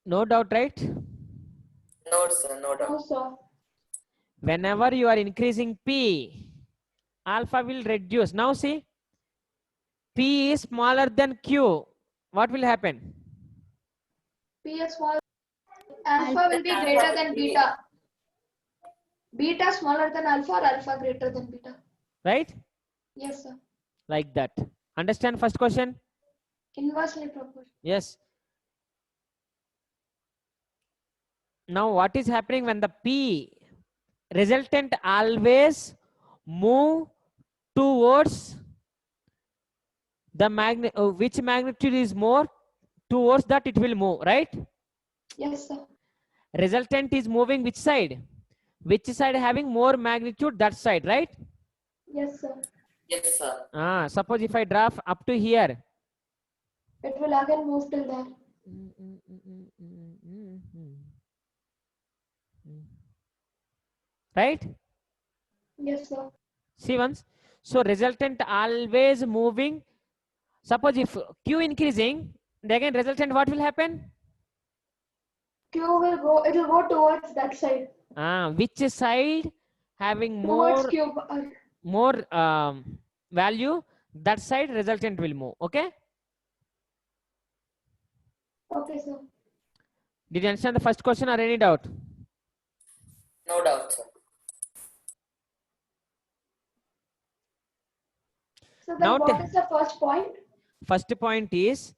No doubt, right? No, sir. No doubt. No, sir. Whenever you are increasing P, alpha will reduce. Now see, P is smaller than Q. What will happen? P is small. Alpha will be greater than beta. Beta smaller than alpha or alpha greater than beta. Right? Yes, sir. Like that. Understand first question? Inversely proportional. Yes. Now what is happening when the P resultant always move towards the which magnitude is more, towards that it will move, right? Yes, sir. Resultant is moving which side? Which side having more magnitude? That side, right? Yes, sir. Yes, sir. Suppose if I draw up to here. It will again move till there. Right? Yes, sir. See once. So resultant always moving. Suppose if Q increasing, then again resultant what will happen? Q will go, it will go towards that side. Which side having Towards more Q. value, that side resultant will move. Okay? Okay, sir. Did you understand the first question or any doubt? No doubt, sir. So Now then what is the first point? First point is,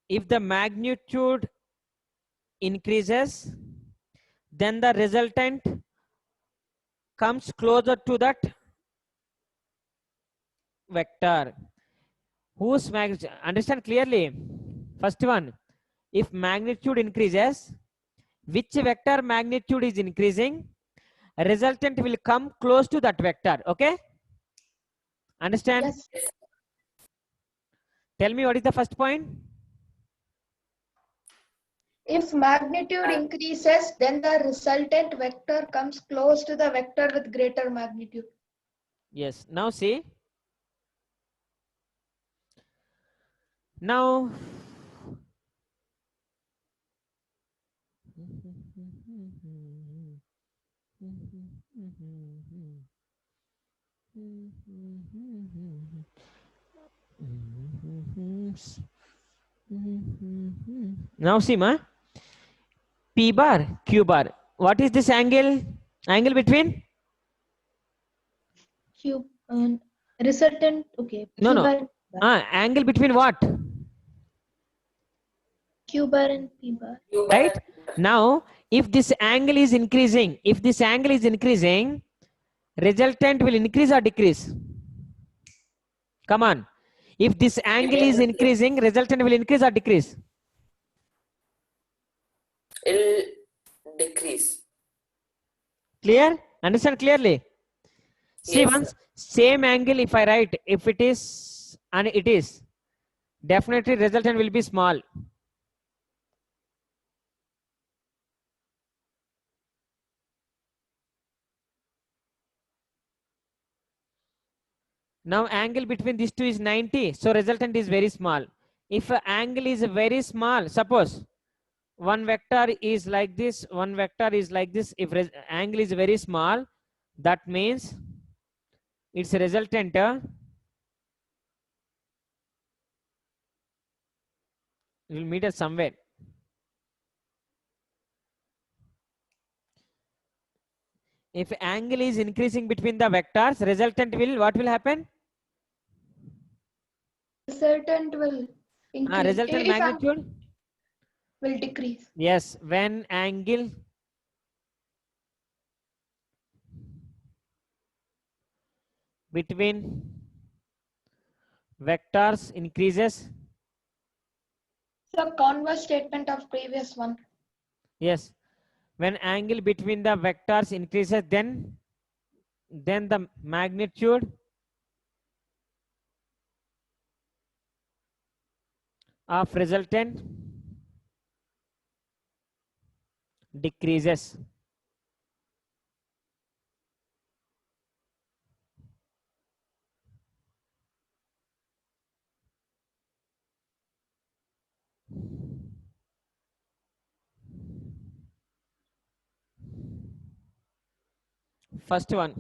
if the magnitude increases, then the resultant comes closer to that vector. Whose magnitude? Understand clearly. First one, if magnitude increases, which vector magnitude is increasing, resultant will come close to that vector. Okay? Understand? Yes. Tell me what is the first point? If magnitude increases, then the resultant vector comes close to the vector with greater magnitude. Yes. Now see. Now now see ma, P bar, Q bar. What is this angle? Angle between? Q resultant. Okay. No, Q no. bar, Angle between what? Q bar and P bar. Right? Now, if this angle is increasing, resultant will increase or decrease? Come on. If this angle is increasing, resultant will increase or decrease? It will decrease. Clear? Understand clearly? See Yes, once, sir. same angle if I write, if it is, and it is, definitely resultant will be small. Now angle between these two is 90, so resultant is very small. If angle is very small, suppose one vector is like this, one vector is like this, if angle is very small, That means its resultant will meet us somewhere. If angle is increasing between the vectors, resultant will, what will happen? Resultant will increase. Resultant If magnitude will decrease. Yes, when angle between vectors increases. The converse statement of previous one. Yes, when angle between the vectors increases, then the magnitude of resultant decreases. First one.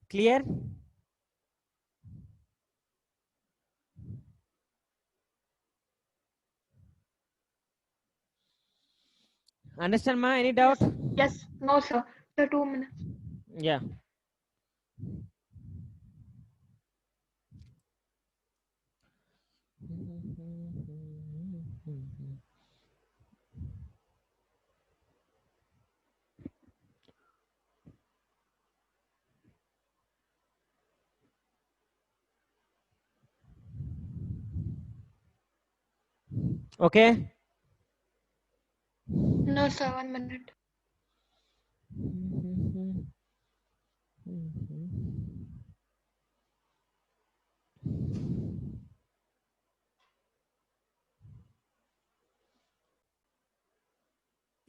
Clear? Understand, ma? Any doubt? Yes. No, sir. The 2 minutes. Yeah. Okay. No, sir. 1 minute.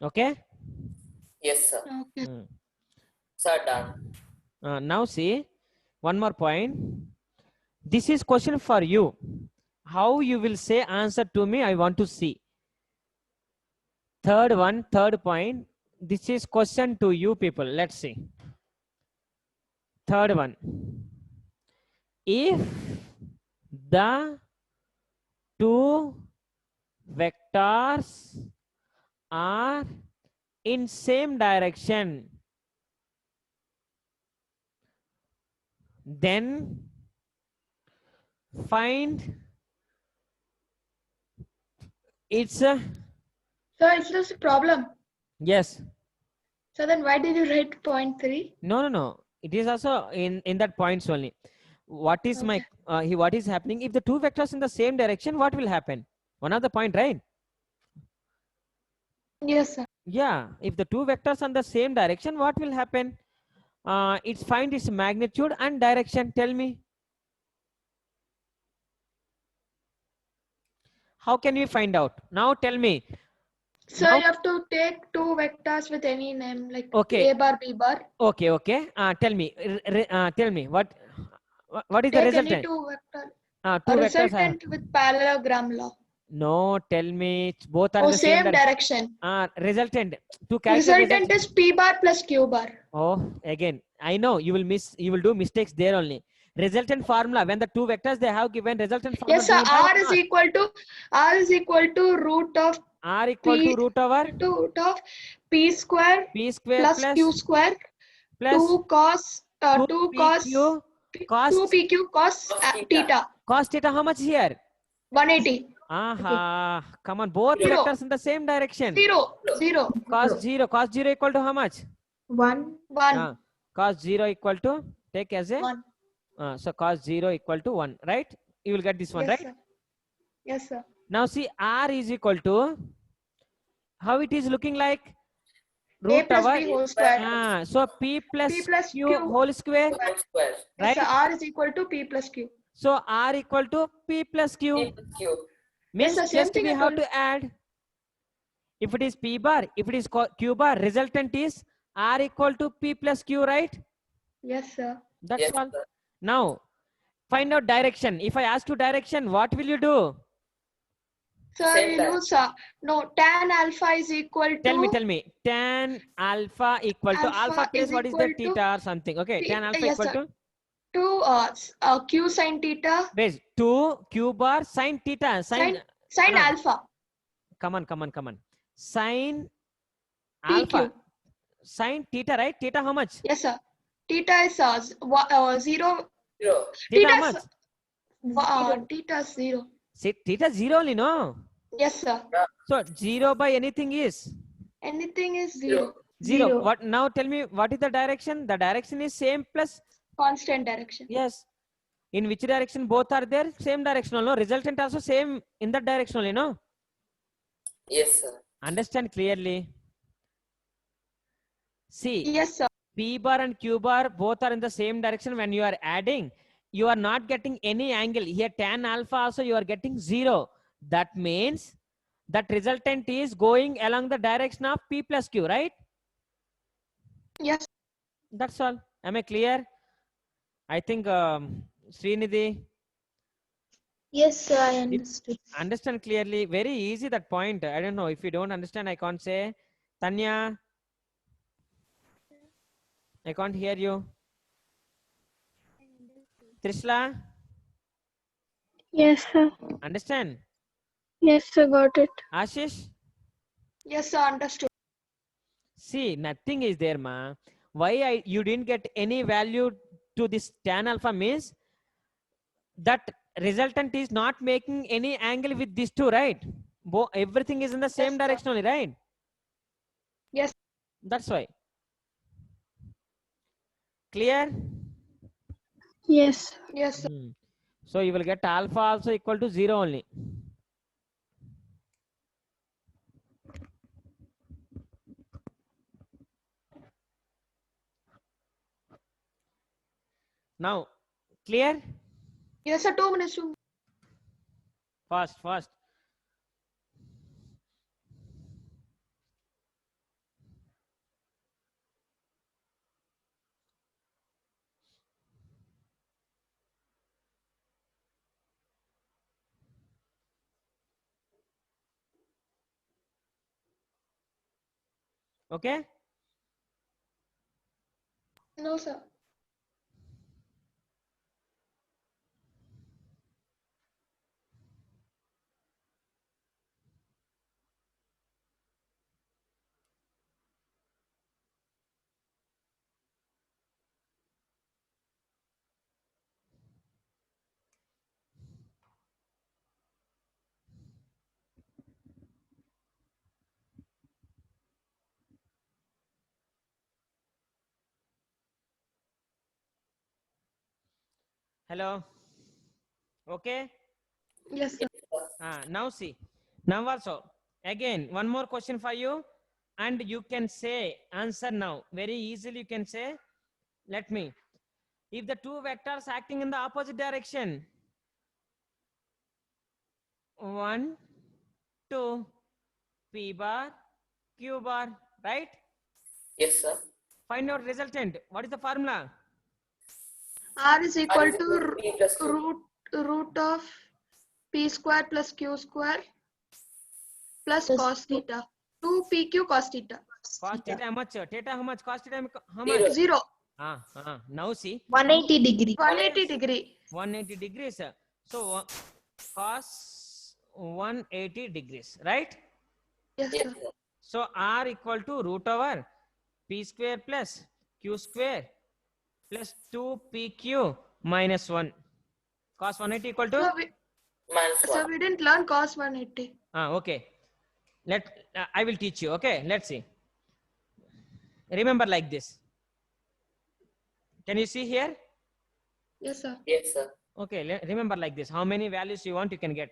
Okay. Yes, sir. Okay. Sir, done. Now see, one more point. This is question for you. How you will say answer to me, I want to see. Third point. This is question to you people. Let's see. Third one. If the two vectors are in same direction, then find its So it's just a problem. yes. So then why did you write 0.3? No. It is also in that points only. What is my what is happening if the two vectors in the same direction? What will happen? One of the point, right? Yes, sir. Yeah. If the two vectors on the same direction, what will happen? It's find its magnitude and direction. Tell me. How can we find out? Now tell me. So Now, you have to take two vectors with any name like okay. A bar, B bar. Okay. Tell me. Tell me what is the Take resultant? any two vector. Two A vectors. resultant with parallelogram law. No, tell me. Both are in the same direction. Resultant. To calculate Resultant is P bar plus Q bar. Oh, again, I know you will do mistakes there only. Resultant formula, when the two vectors they have given resultant formula. Yes, sir. R is equal to root of R equal to root of P square P square plus Q square plus 2 cos 2 cos PQ cos 2 PQ cos Cos theta. theta cos theta. How much here? 180. Aha, come on, both Zero. vectors in the same direction. 0 Cos 0 equal to how much? 1. 1 Cos 0 equal to, take as a 1. so cos 0 equal to 1, right? You will get this one, Yes, right? sir. Yes, sir. Now see, r is equal to, how it is looking like? A Root plus over, B whole square. so p plus, P plus q Q whole square, Whole square. Yes, sir. right? R is equal to P plus Q. So r equal to p plus q. P plus Q. Means sir, same just thing we I have told. to add. If it is p bar, if it is q bar, resultant is r equal to p plus q, right? Yes, sir. That's Yes, all. sir. Now, find out direction. If I ask you direction, what will you do? Sir, Same we'll use no, tan alpha is equal to Tell me. Tan alpha equal to alpha alpha place. is What is the equal to theta or something? Okay, tan alpha yes, equal sir. to Q sin theta base 2 q bar sin theta. sin No. alpha Come on. Sin PQ. alpha. Sin theta, right? Theta how much? Yes, sir. Theta is 0. 0. Theta how Theta much? is theta is 0. See, theta 0 only, no? Yes, sir. So 0 by anything is Anything is 0. 0. What now? Tell me what is the direction? The direction is same plus, Constant direction. yes. In which direction both are there? Same direction, no? Resultant also same in that direction only, no? Yes, sir. Understand clearly. See, Yes, sir. P bar and Q bar both are in the same direction. When you are adding, you are not getting any angle. Here tan alpha also you are getting 0. That means that resultant is going along the direction of P plus Q, right? Yes. That's all. Am I clear? I think Srinidhi, Yes, sir, I understood. understand clearly. Very easy that point. I don't know. If you don't understand, I can't say. Tanya, I can't hear you. Trishla, Yes, sir. understand? Yes, sir. Got it. Ashish, Yes, sir. Understood. see, nothing is there, ma. Why you didn't get any value to this tan alpha means that resultant is not making any angle with these two, right? Everything is in the same sir. direction only, right? Yes. That's why. Clear? Yes. Yes, sir. So you will get alpha also equal to 0 only. Now, clear? Yes, sir. 2 minutes. Fast. Okay? No, sir. Hello? Okay? Yes, sir. Now see. Now also. Again, one more question for you. And you can say, answer now. Very easily you can say, let me. If the two vectors acting in the opposite direction, 1, 2, P bar, Q bar, right? Yes, sir. Find out resultant. What is the formula? R is equal equal to P plus Q. root of P square plus Q square plus cos theta. 2 PQ cos theta. Cos theta how much? Theta how much? Cos theta how Zero. much? 0. Now see. 180 degree. 180 degree. 180 degrees. So cos 180 degrees, right? Yes, Yes, sir. sir. So R equal to root over P square plus Q square plus 2 PQ minus 1. Cos 180 equal to? So Minus so 1. we didn't learn cos 180. Okay. I will teach you. Okay, let's see. Remember like this. Can you see here? Yes, sir. Yes, sir. Okay, remember like this. How many values you want, you can get.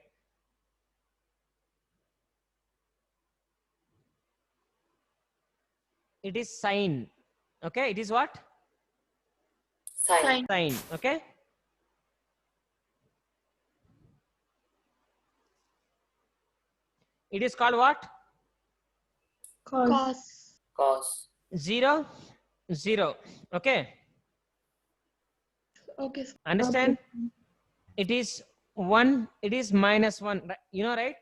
It is sine. Okay, it is what? Sine. Sine. Okay. It is called what? Cos. Cos. 0, 0. Okay. Okay, sir. Understand? It is 1, it is minus 1. You know, right?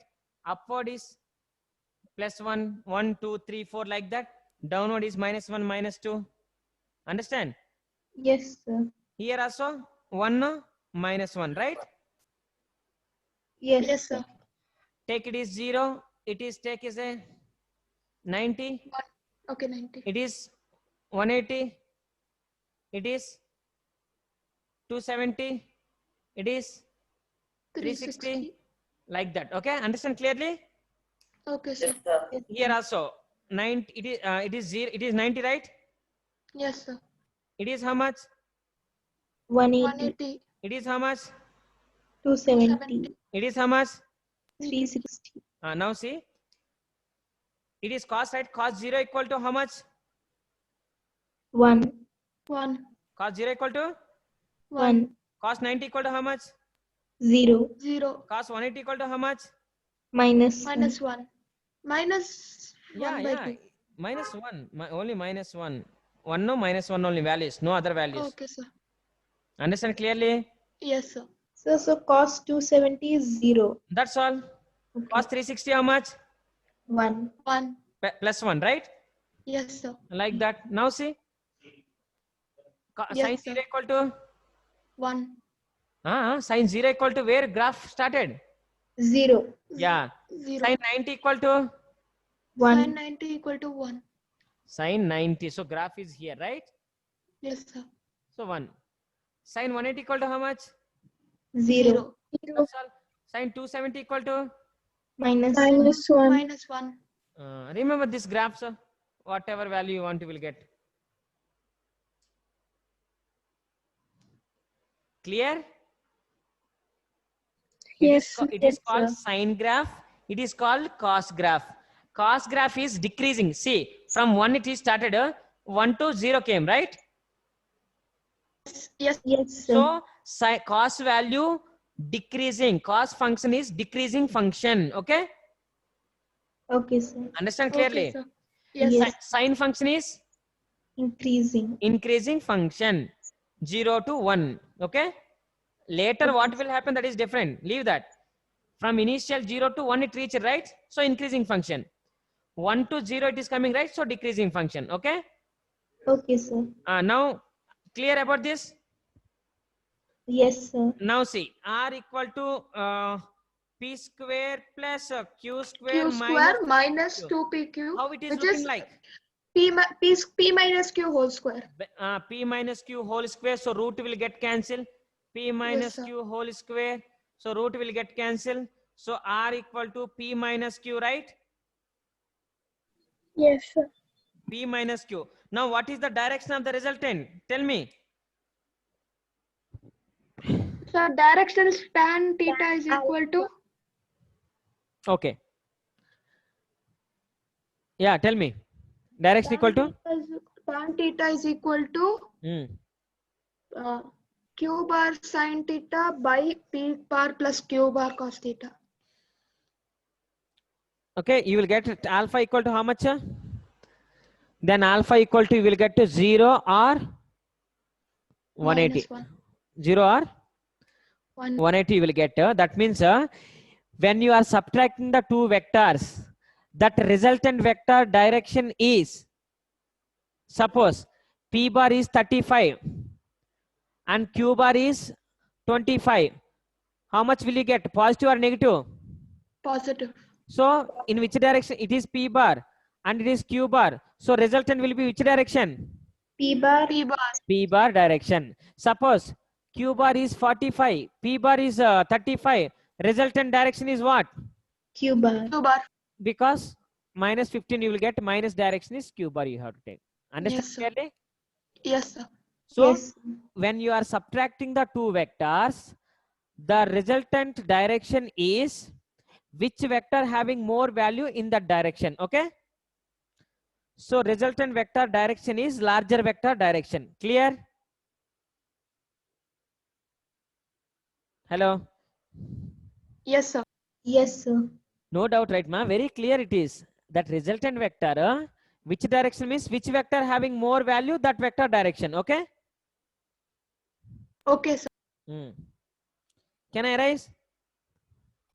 Upward is plus 1, 1, 2, 3, 4, like that. Downward is minus 1, minus 2. Understand? Yes, sir. Here also 1, minus 1, right? Yes, Yes, sir. Take it is 0. It is take is a 90. Okay, 90. It is 180. It is 270. It is 360. Like that. Okay, understand clearly? Okay, sir. Yes, sir. Here also 90. It is 0. It is 90, right? Yes, sir. It is how much? 180, 180. It is how much? 270, It is how much? 360. Now see. It is cos, right? Cos 0 equal to how much? 1, 1. Cos 0 equal to? 1, Cos 90 equal to how much? 0, 0. Cos 180 equal to how much? minus Minus 1. Minus Yeah, 1 by yeah. 2. Minus 1. Only minus 1. 1 no, minus 1 only values. No other values. Okay, sir. Understand clearly? Yes, sir. So cos 270 is 0. That's all. Okay. Cos 360 how much? 1. 1. Plus 1, right? Yes, sir. Like that. Now see. Yes, Sin sir. 0 equal to? 1. Sin 0 equal to where graph started? 0. Yeah. 0. Sin 90 equal to? 1. Sin 90 equal to 1. Sin 90. So graph is here, right? Yes, sir. So 1. Sin 180 equal to how much? 0. That's all. Sin 270 equal to? Minus Minus 1. Minus 1. Remember this graph, sir. Whatever value you want, you will get. Clear? Yes, It is called sine graph. It is called cos graph. Cos graph is decreasing. See, from 1 it is started. 1 to 0 came, right? Yes. Yes, sir. So cos value decreasing. Cos function is decreasing function. Okay? Okay, sir. Understand clearly? Okay, sir. Yes. Yes. Sine function is Increasing. increasing function. 0 to 1. Okay? Later what will happen, that is different. Leave that. From initial 0 to 1 it reached, right? So increasing function. 1 to 0 it is coming, right? So decreasing function. Okay? Okay, sir. Now clear about this? Yes, sir. Now see, R equal to P square plus Q square Q square minus Q. 2PQ. How it is which looking is like? P minus Q whole square. P minus Q whole square. So root will get cancelled. P minus sir. Q whole square. So root will get cancelled. So R equal to P minus Q, right? Yes, sir. P minus Q. Now what is the direction of the resultant? Tell me. So direction is tan theta is equal to Okay. Yeah, tell me. Direction equal to? tan theta is equal to Q bar sin theta by P bar plus Q bar cos theta. Okay, you will get alpha equal to how much? Then alpha equal to, you will get to 0 or 180. Minus 1. 0 or 1. 180 you will get. That means when you are subtracting the two vectors, that resultant vector direction is, suppose P bar is 35 and Q bar is 25. How much will you get? Positive or negative? Positive. So in which direction? It is P bar and it is Q bar. So resultant will be which direction? P bar. P bar. P bar direction. Suppose Q bar is 45, P bar is 35. Resultant direction is what? Q bar. Q bar. Because minus 15 you will get, minus direction is Q bar you have to take. Understand Yes, sir. clearly? Yes, sir. So Yes. when you are subtracting the two vectors, the resultant direction is which vector having more value in that direction. Okay. So resultant vector direction is larger vector direction. Clear? Hello. Yes, sir. Yes, sir. No doubt, right, ma? Very clear it is. That resultant vector, which direction means which vector having more value, that vector direction. Okay. Okay, sir. Can I erase?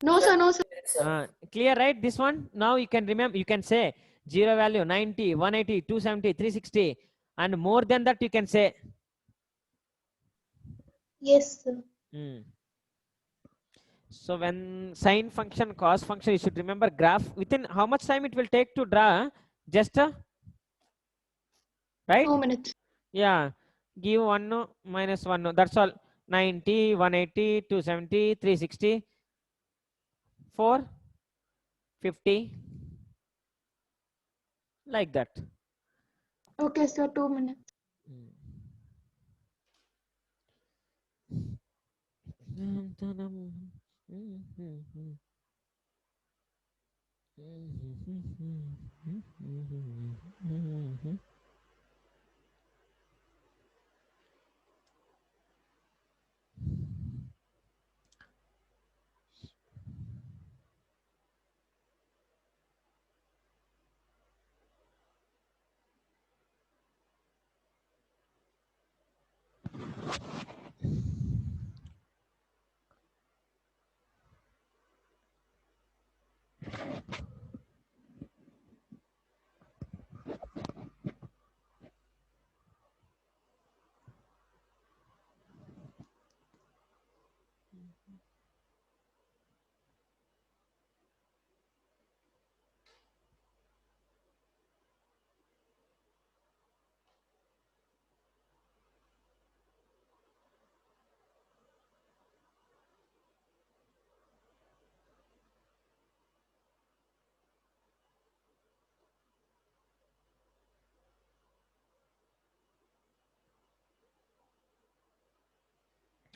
No, sir. No, sir. Yes, sir. Clear, right? This one. Now you can remember, you can say 0 value 90, 180, 270, 360, and more than that you can say. Yes, sir. So when sine function, cos function, you should remember graph. Within how much time it will take to draw? Just right? 2 minutes. Yeah. Give 1 no, minus 1 no. That's all. 90, 180, 270, 360, 450. Like that. Okay, sir. 2 minutes.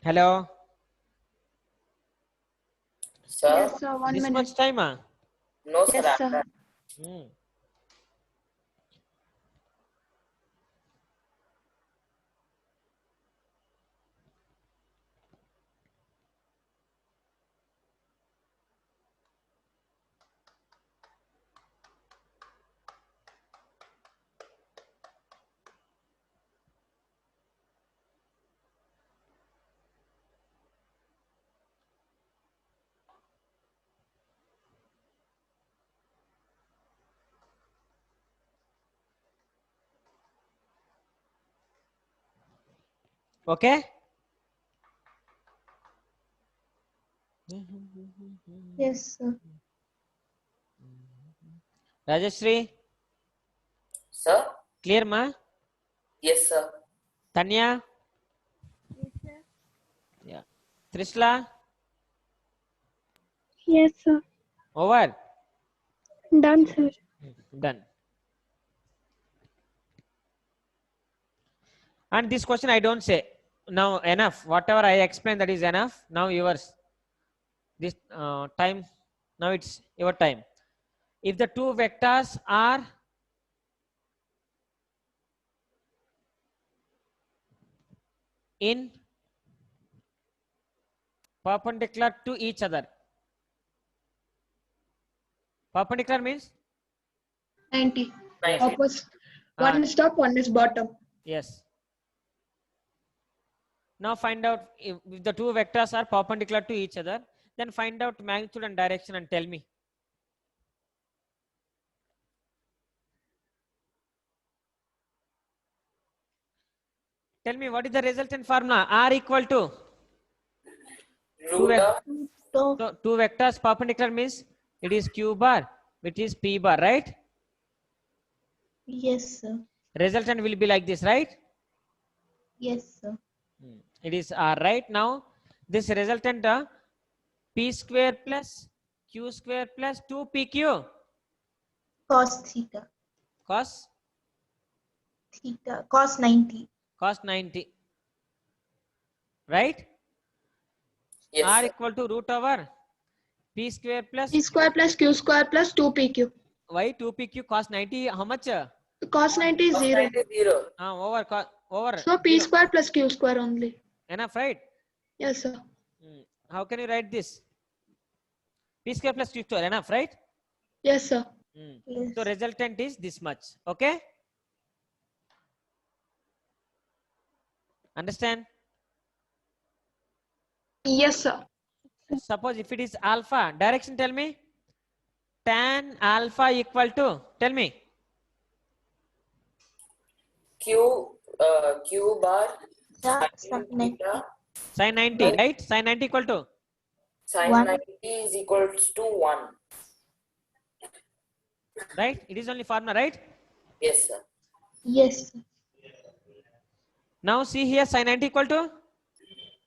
Hello. Sir? Yes, sir. 1 This minute. much time, No, sir. Yes, sir. Okay. Yes, sir. Rajashri, Sir? clear ma? Yes, sir. Tanya? Yes, sir. Yeah. Trishla? Yes, sir. Over? Done, sir. Done. And this question I don't say. Now enough. Whatever I explained, that is enough. Now yours. This time, now it's your time. If the two vectors are in perpendicular to each other. Perpendicular means? 90. Yes. Opposite. One is top, one is bottom. Yes. Now find out if the two vectors are perpendicular to each other, then find out magnitude and direction and tell me. Tell me what is the resultant formula? R equal to Root of So, so two vectors perpendicular means it is Q bar, which is P bar, right? yes, sir. Resultant will be like this, right? Yes, sir. It is right. Now this resultant p square plus q square plus 2pq Cos theta. cos Theta. Cos 90. 90, right? Yes, R sir. equal to root over p square plus P square plus Q square plus 2PQ. y 2pq cos 90. How much? Cos 90 is Cos 0. 90 0. Over So P 0. square plus Q square only. Enough, right? Yes, sir. How can you write this? P square plus q square. Enough, right? Yes, sir. Yes. So resultant is this much. Okay? Understand? Yes, sir. Suppose if it is alpha, direction tell me. Tan alpha equal to, tell me. Q bar Yeah, sin sin 90. theta Sin 90, right? Sin 90 equal to, sin One. 90 is equals to 1. right? It is only formula, right? Yes, sir. Yes, sir. Now see here, sin 90 equal to,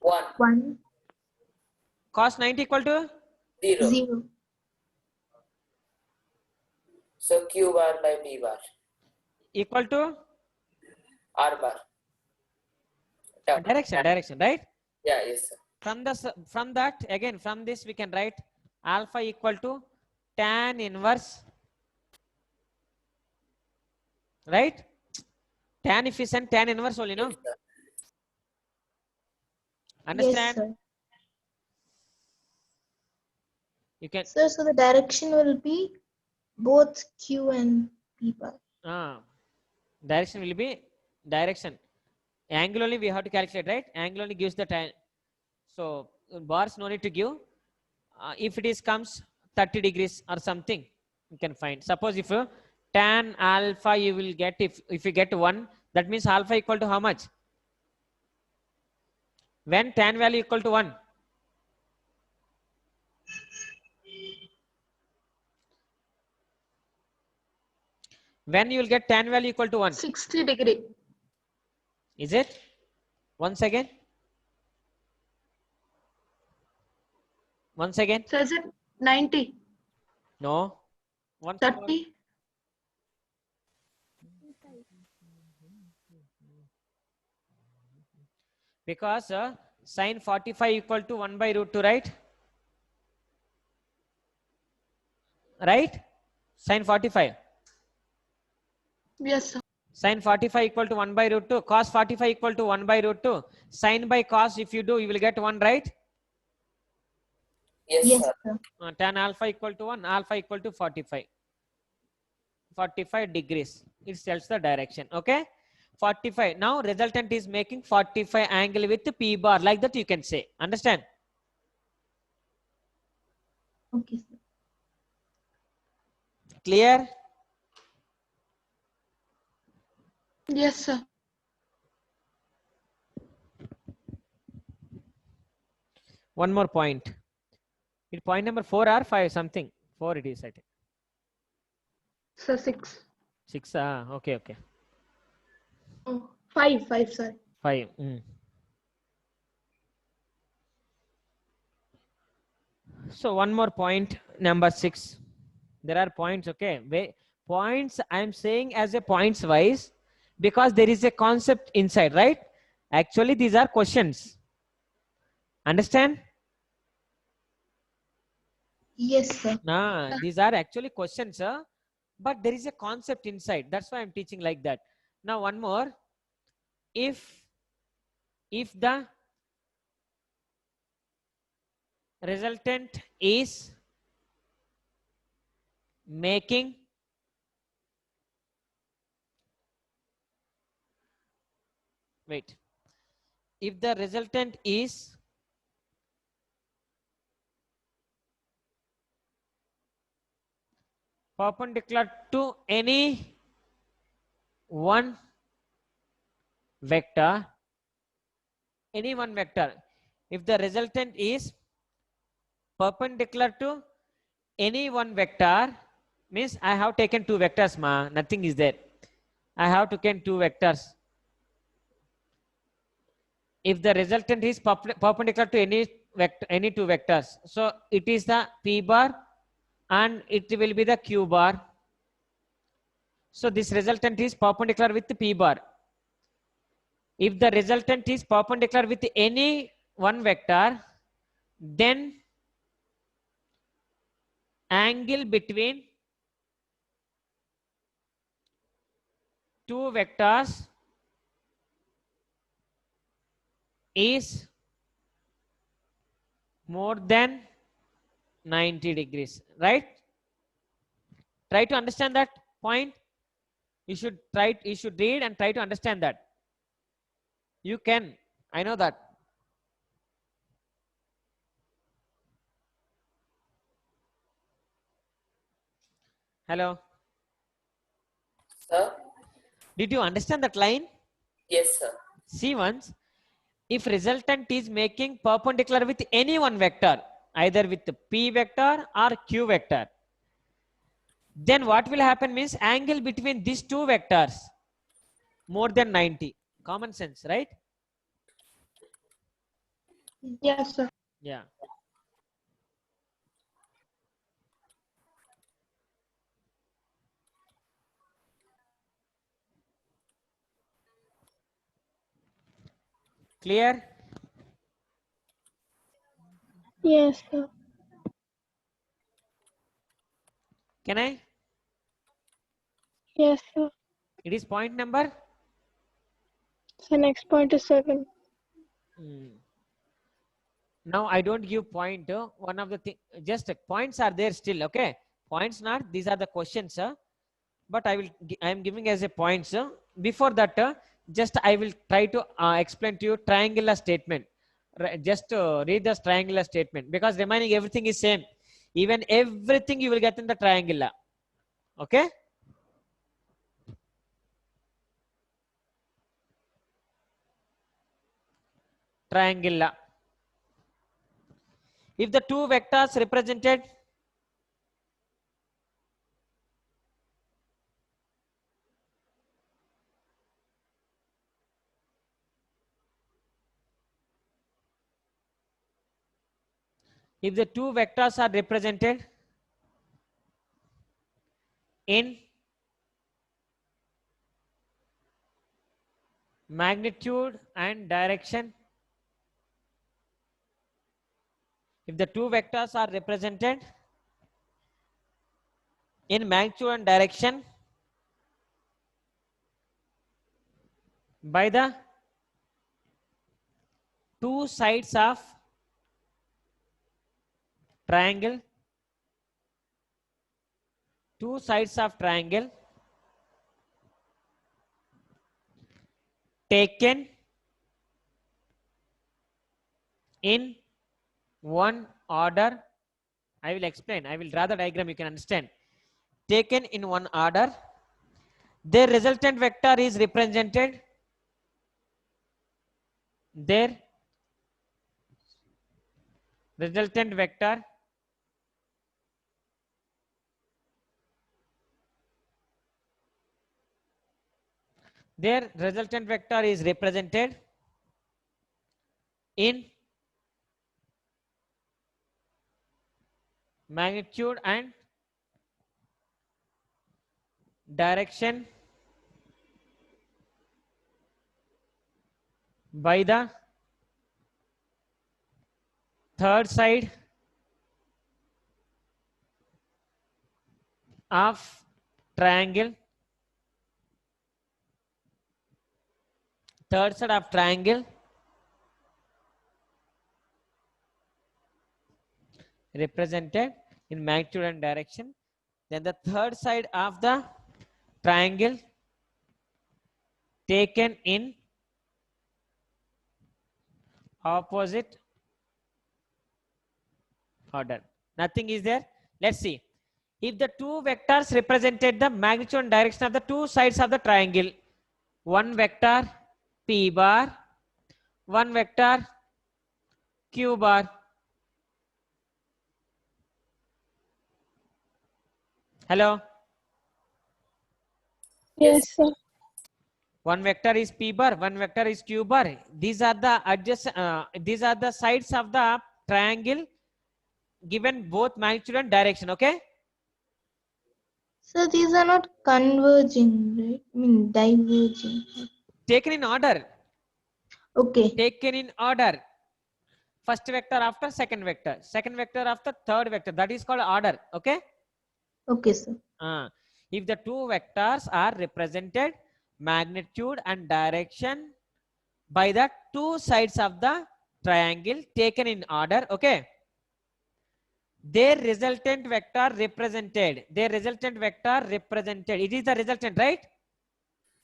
1 1, cos 90 equal to, 0. 0. So Q bar by P bar equal to, R bar. Yeah. direction, right? Yeah, yes, sir. From that, again, from this we can write alpha equal to tan inverse, right? Tan efficient, tan inverse only, no? Yes, sir. Understand? Yes, sir. You can, Sir, so the direction will be both Q and P bar. direction will be direction. Angle only we have to calculate, right? Angle only gives the time. So bars no need to give. If it is comes 30 degrees or something, you can find. Suppose if tan alpha you will get, if you get 1, that means alpha equal to how much? When tan value equal to 1? When you will get tan value equal to 1? 60 degree. Is it? Once again. Once again. So is it 90, No. Once more. 30? Because sin 45 equal to 1 by root 2, right? Right? Sin 45. Yes, sir. Sin 45 equal to 1 by root 2. Cos 45 equal to 1 by root 2. Sin by cos, if you do, you will get 1, right? Yes, Yes, sir. sir. Tan alpha equal to 1, alpha equal to 45. 45 degrees. It tells the direction. Okay? 45. Now resultant is making 45 angle with P bar. Like that you can say. Understand? Okay, sir. Clear? Yes, sir. One more point. It point number 4 or 5 something. 4 it is, I think. So 6. 6. Okay. Oh, 5, sorry. 5. So one more point, number 6. There are points, okay? Points I am saying as a points wise because there is a concept inside, right? Actually, these are questions. Understand? Yes, sir. These are actually questions, but there is a concept inside. That's why I'm teaching like that. Now, one more. If the resultant is making if the resultant is perpendicular to any one vector, if the resultant is perpendicular to any one vector, means I have taken 2 vectors, nothing is there. I have taken two vectors. If the resultant is perpendicular to any vector, any two vectors, so it is the P bar and it will be the Q bar. So this resultant is perpendicular with the P bar. If the resultant is perpendicular with any one vector, then angle between two vectors is more than 90 degrees, right? Try to understand that point. You should read and try to understand that. You can, I know that. Hello. Sir? Did you understand that line? Yes, sir. See once, if resultant is making perpendicular with any one vector, either with the P vector or Q vector, then what will happen means angle between these two vectors more than 90. Common sense, right? Yes, sir. Yeah. Clear? Yes, sir. Can I? Yes, sir. It is point number? So next point is 7. Now I don't give point. One of the thing, just points are there still. Okay, points not. These are the questions. But I am giving as a points. Before that, just I will try to explain to you triangular statement. Just read this triangular statement because remaining everything is same. Even everything you will get in the triangular. Okay. Triangular. If the two vectors represented if the two vectors are represented in magnitude and direction, if the two vectors are represented in magnitude and direction by the two sides of triangle, taken in one order. I will explain. I will draw the diagram. You can understand. Taken in one order, their resultant vector is represented. Their resultant vector is represented in magnitude and direction by the third side of triangle, represented in magnitude and direction. Then the third side of the triangle taken in opposite order. Nothing is there. Let's see. If the two vectors represented the magnitude and direction of the two sides of the triangle, one vector P bar, one vector Q bar. Yes, Yes. sir. One vector is p bar, one vector is q bar. These are the these are the sides of the triangle given both magnitude and direction. Okay. So these are not converging, right? I mean diverging. Taken in order. Okay. Taken in order. First vector after second vector, second vector after third vector. That is called order. Okay. Okay, sir. If the two vectors are represented magnitude and direction by the two sides of the triangle taken in order, okay, their resultant vector represented, it is the resultant, right?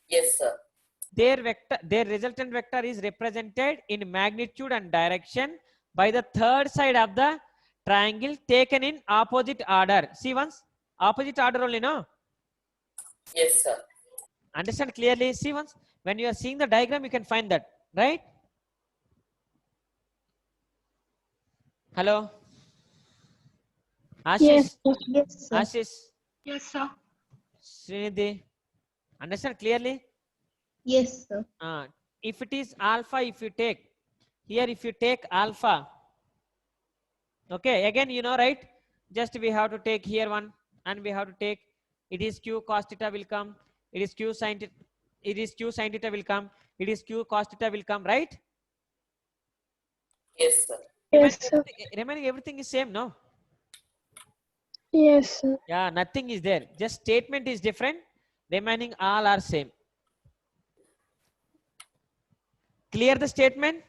Yes, sir. Their resultant vector is represented in magnitude and direction by the third side of the triangle taken in opposite order. See once, opposite order only, no? Yes, sir. Understand clearly? See once, when you are seeing the diagram, you can find that, right? Hello? Ashish? Yes, sir. Ashish? Yes, sir. Srinidhi? Understand clearly? Yes, sir. If it is alpha, if you take, here if you take alpha, okay, again, you know, right? Just we have to take here one, and we have to take, it is q cos theta will come, it is q sin theta, it is q sin theta will come, it is q cos theta will come, right? Yes, sir. Remaining everything is same, no? Yes, sir. Yeah, nothing is there. Just statement is different. Remaining all are same. Clear the statement?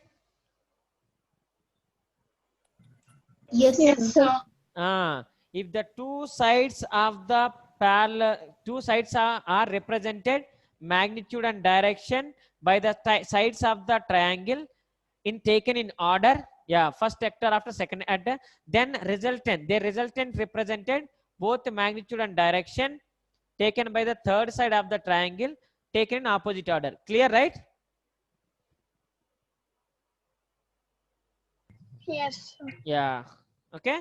Yes, Yes, sir. sir. If the two sides of the parallel, two sides are represented magnitude and direction by the sides of the triangle in taken in order, yeah, first vector after second vector, then resultant, their resultant represented both the magnitude and direction taken by the third side of the triangle taken in opposite order. Clear, right? Yes, sir. Yeah. Okay.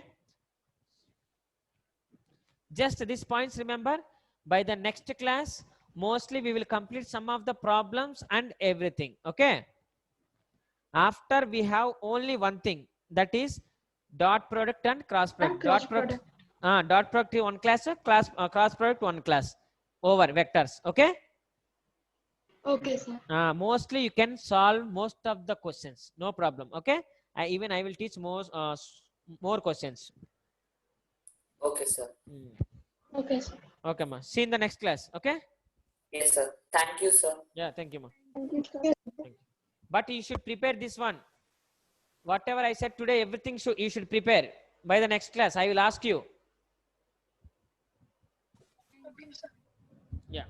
Just these points, remember. By the next class, mostly we will complete some of the problems and everything. Okay. After we have only one thing, that is dot product and cross product. And cross product. Dot product one class, cross product one class over vectors. Okay. Okay, sir. Mostly you can solve most of the questions, no problem. Okay. Even I will teach more questions. Okay, sir. Okay, sir. Okay, ma. See you in the next class. Okay. Yes, sir. Thank you, sir. Yeah, thank you, ma. Thank you, sir. Thank you. But you should prepare this one. Whatever I said today, everything you should prepare. By the next class, I will ask you. Okay, sir. Yeah.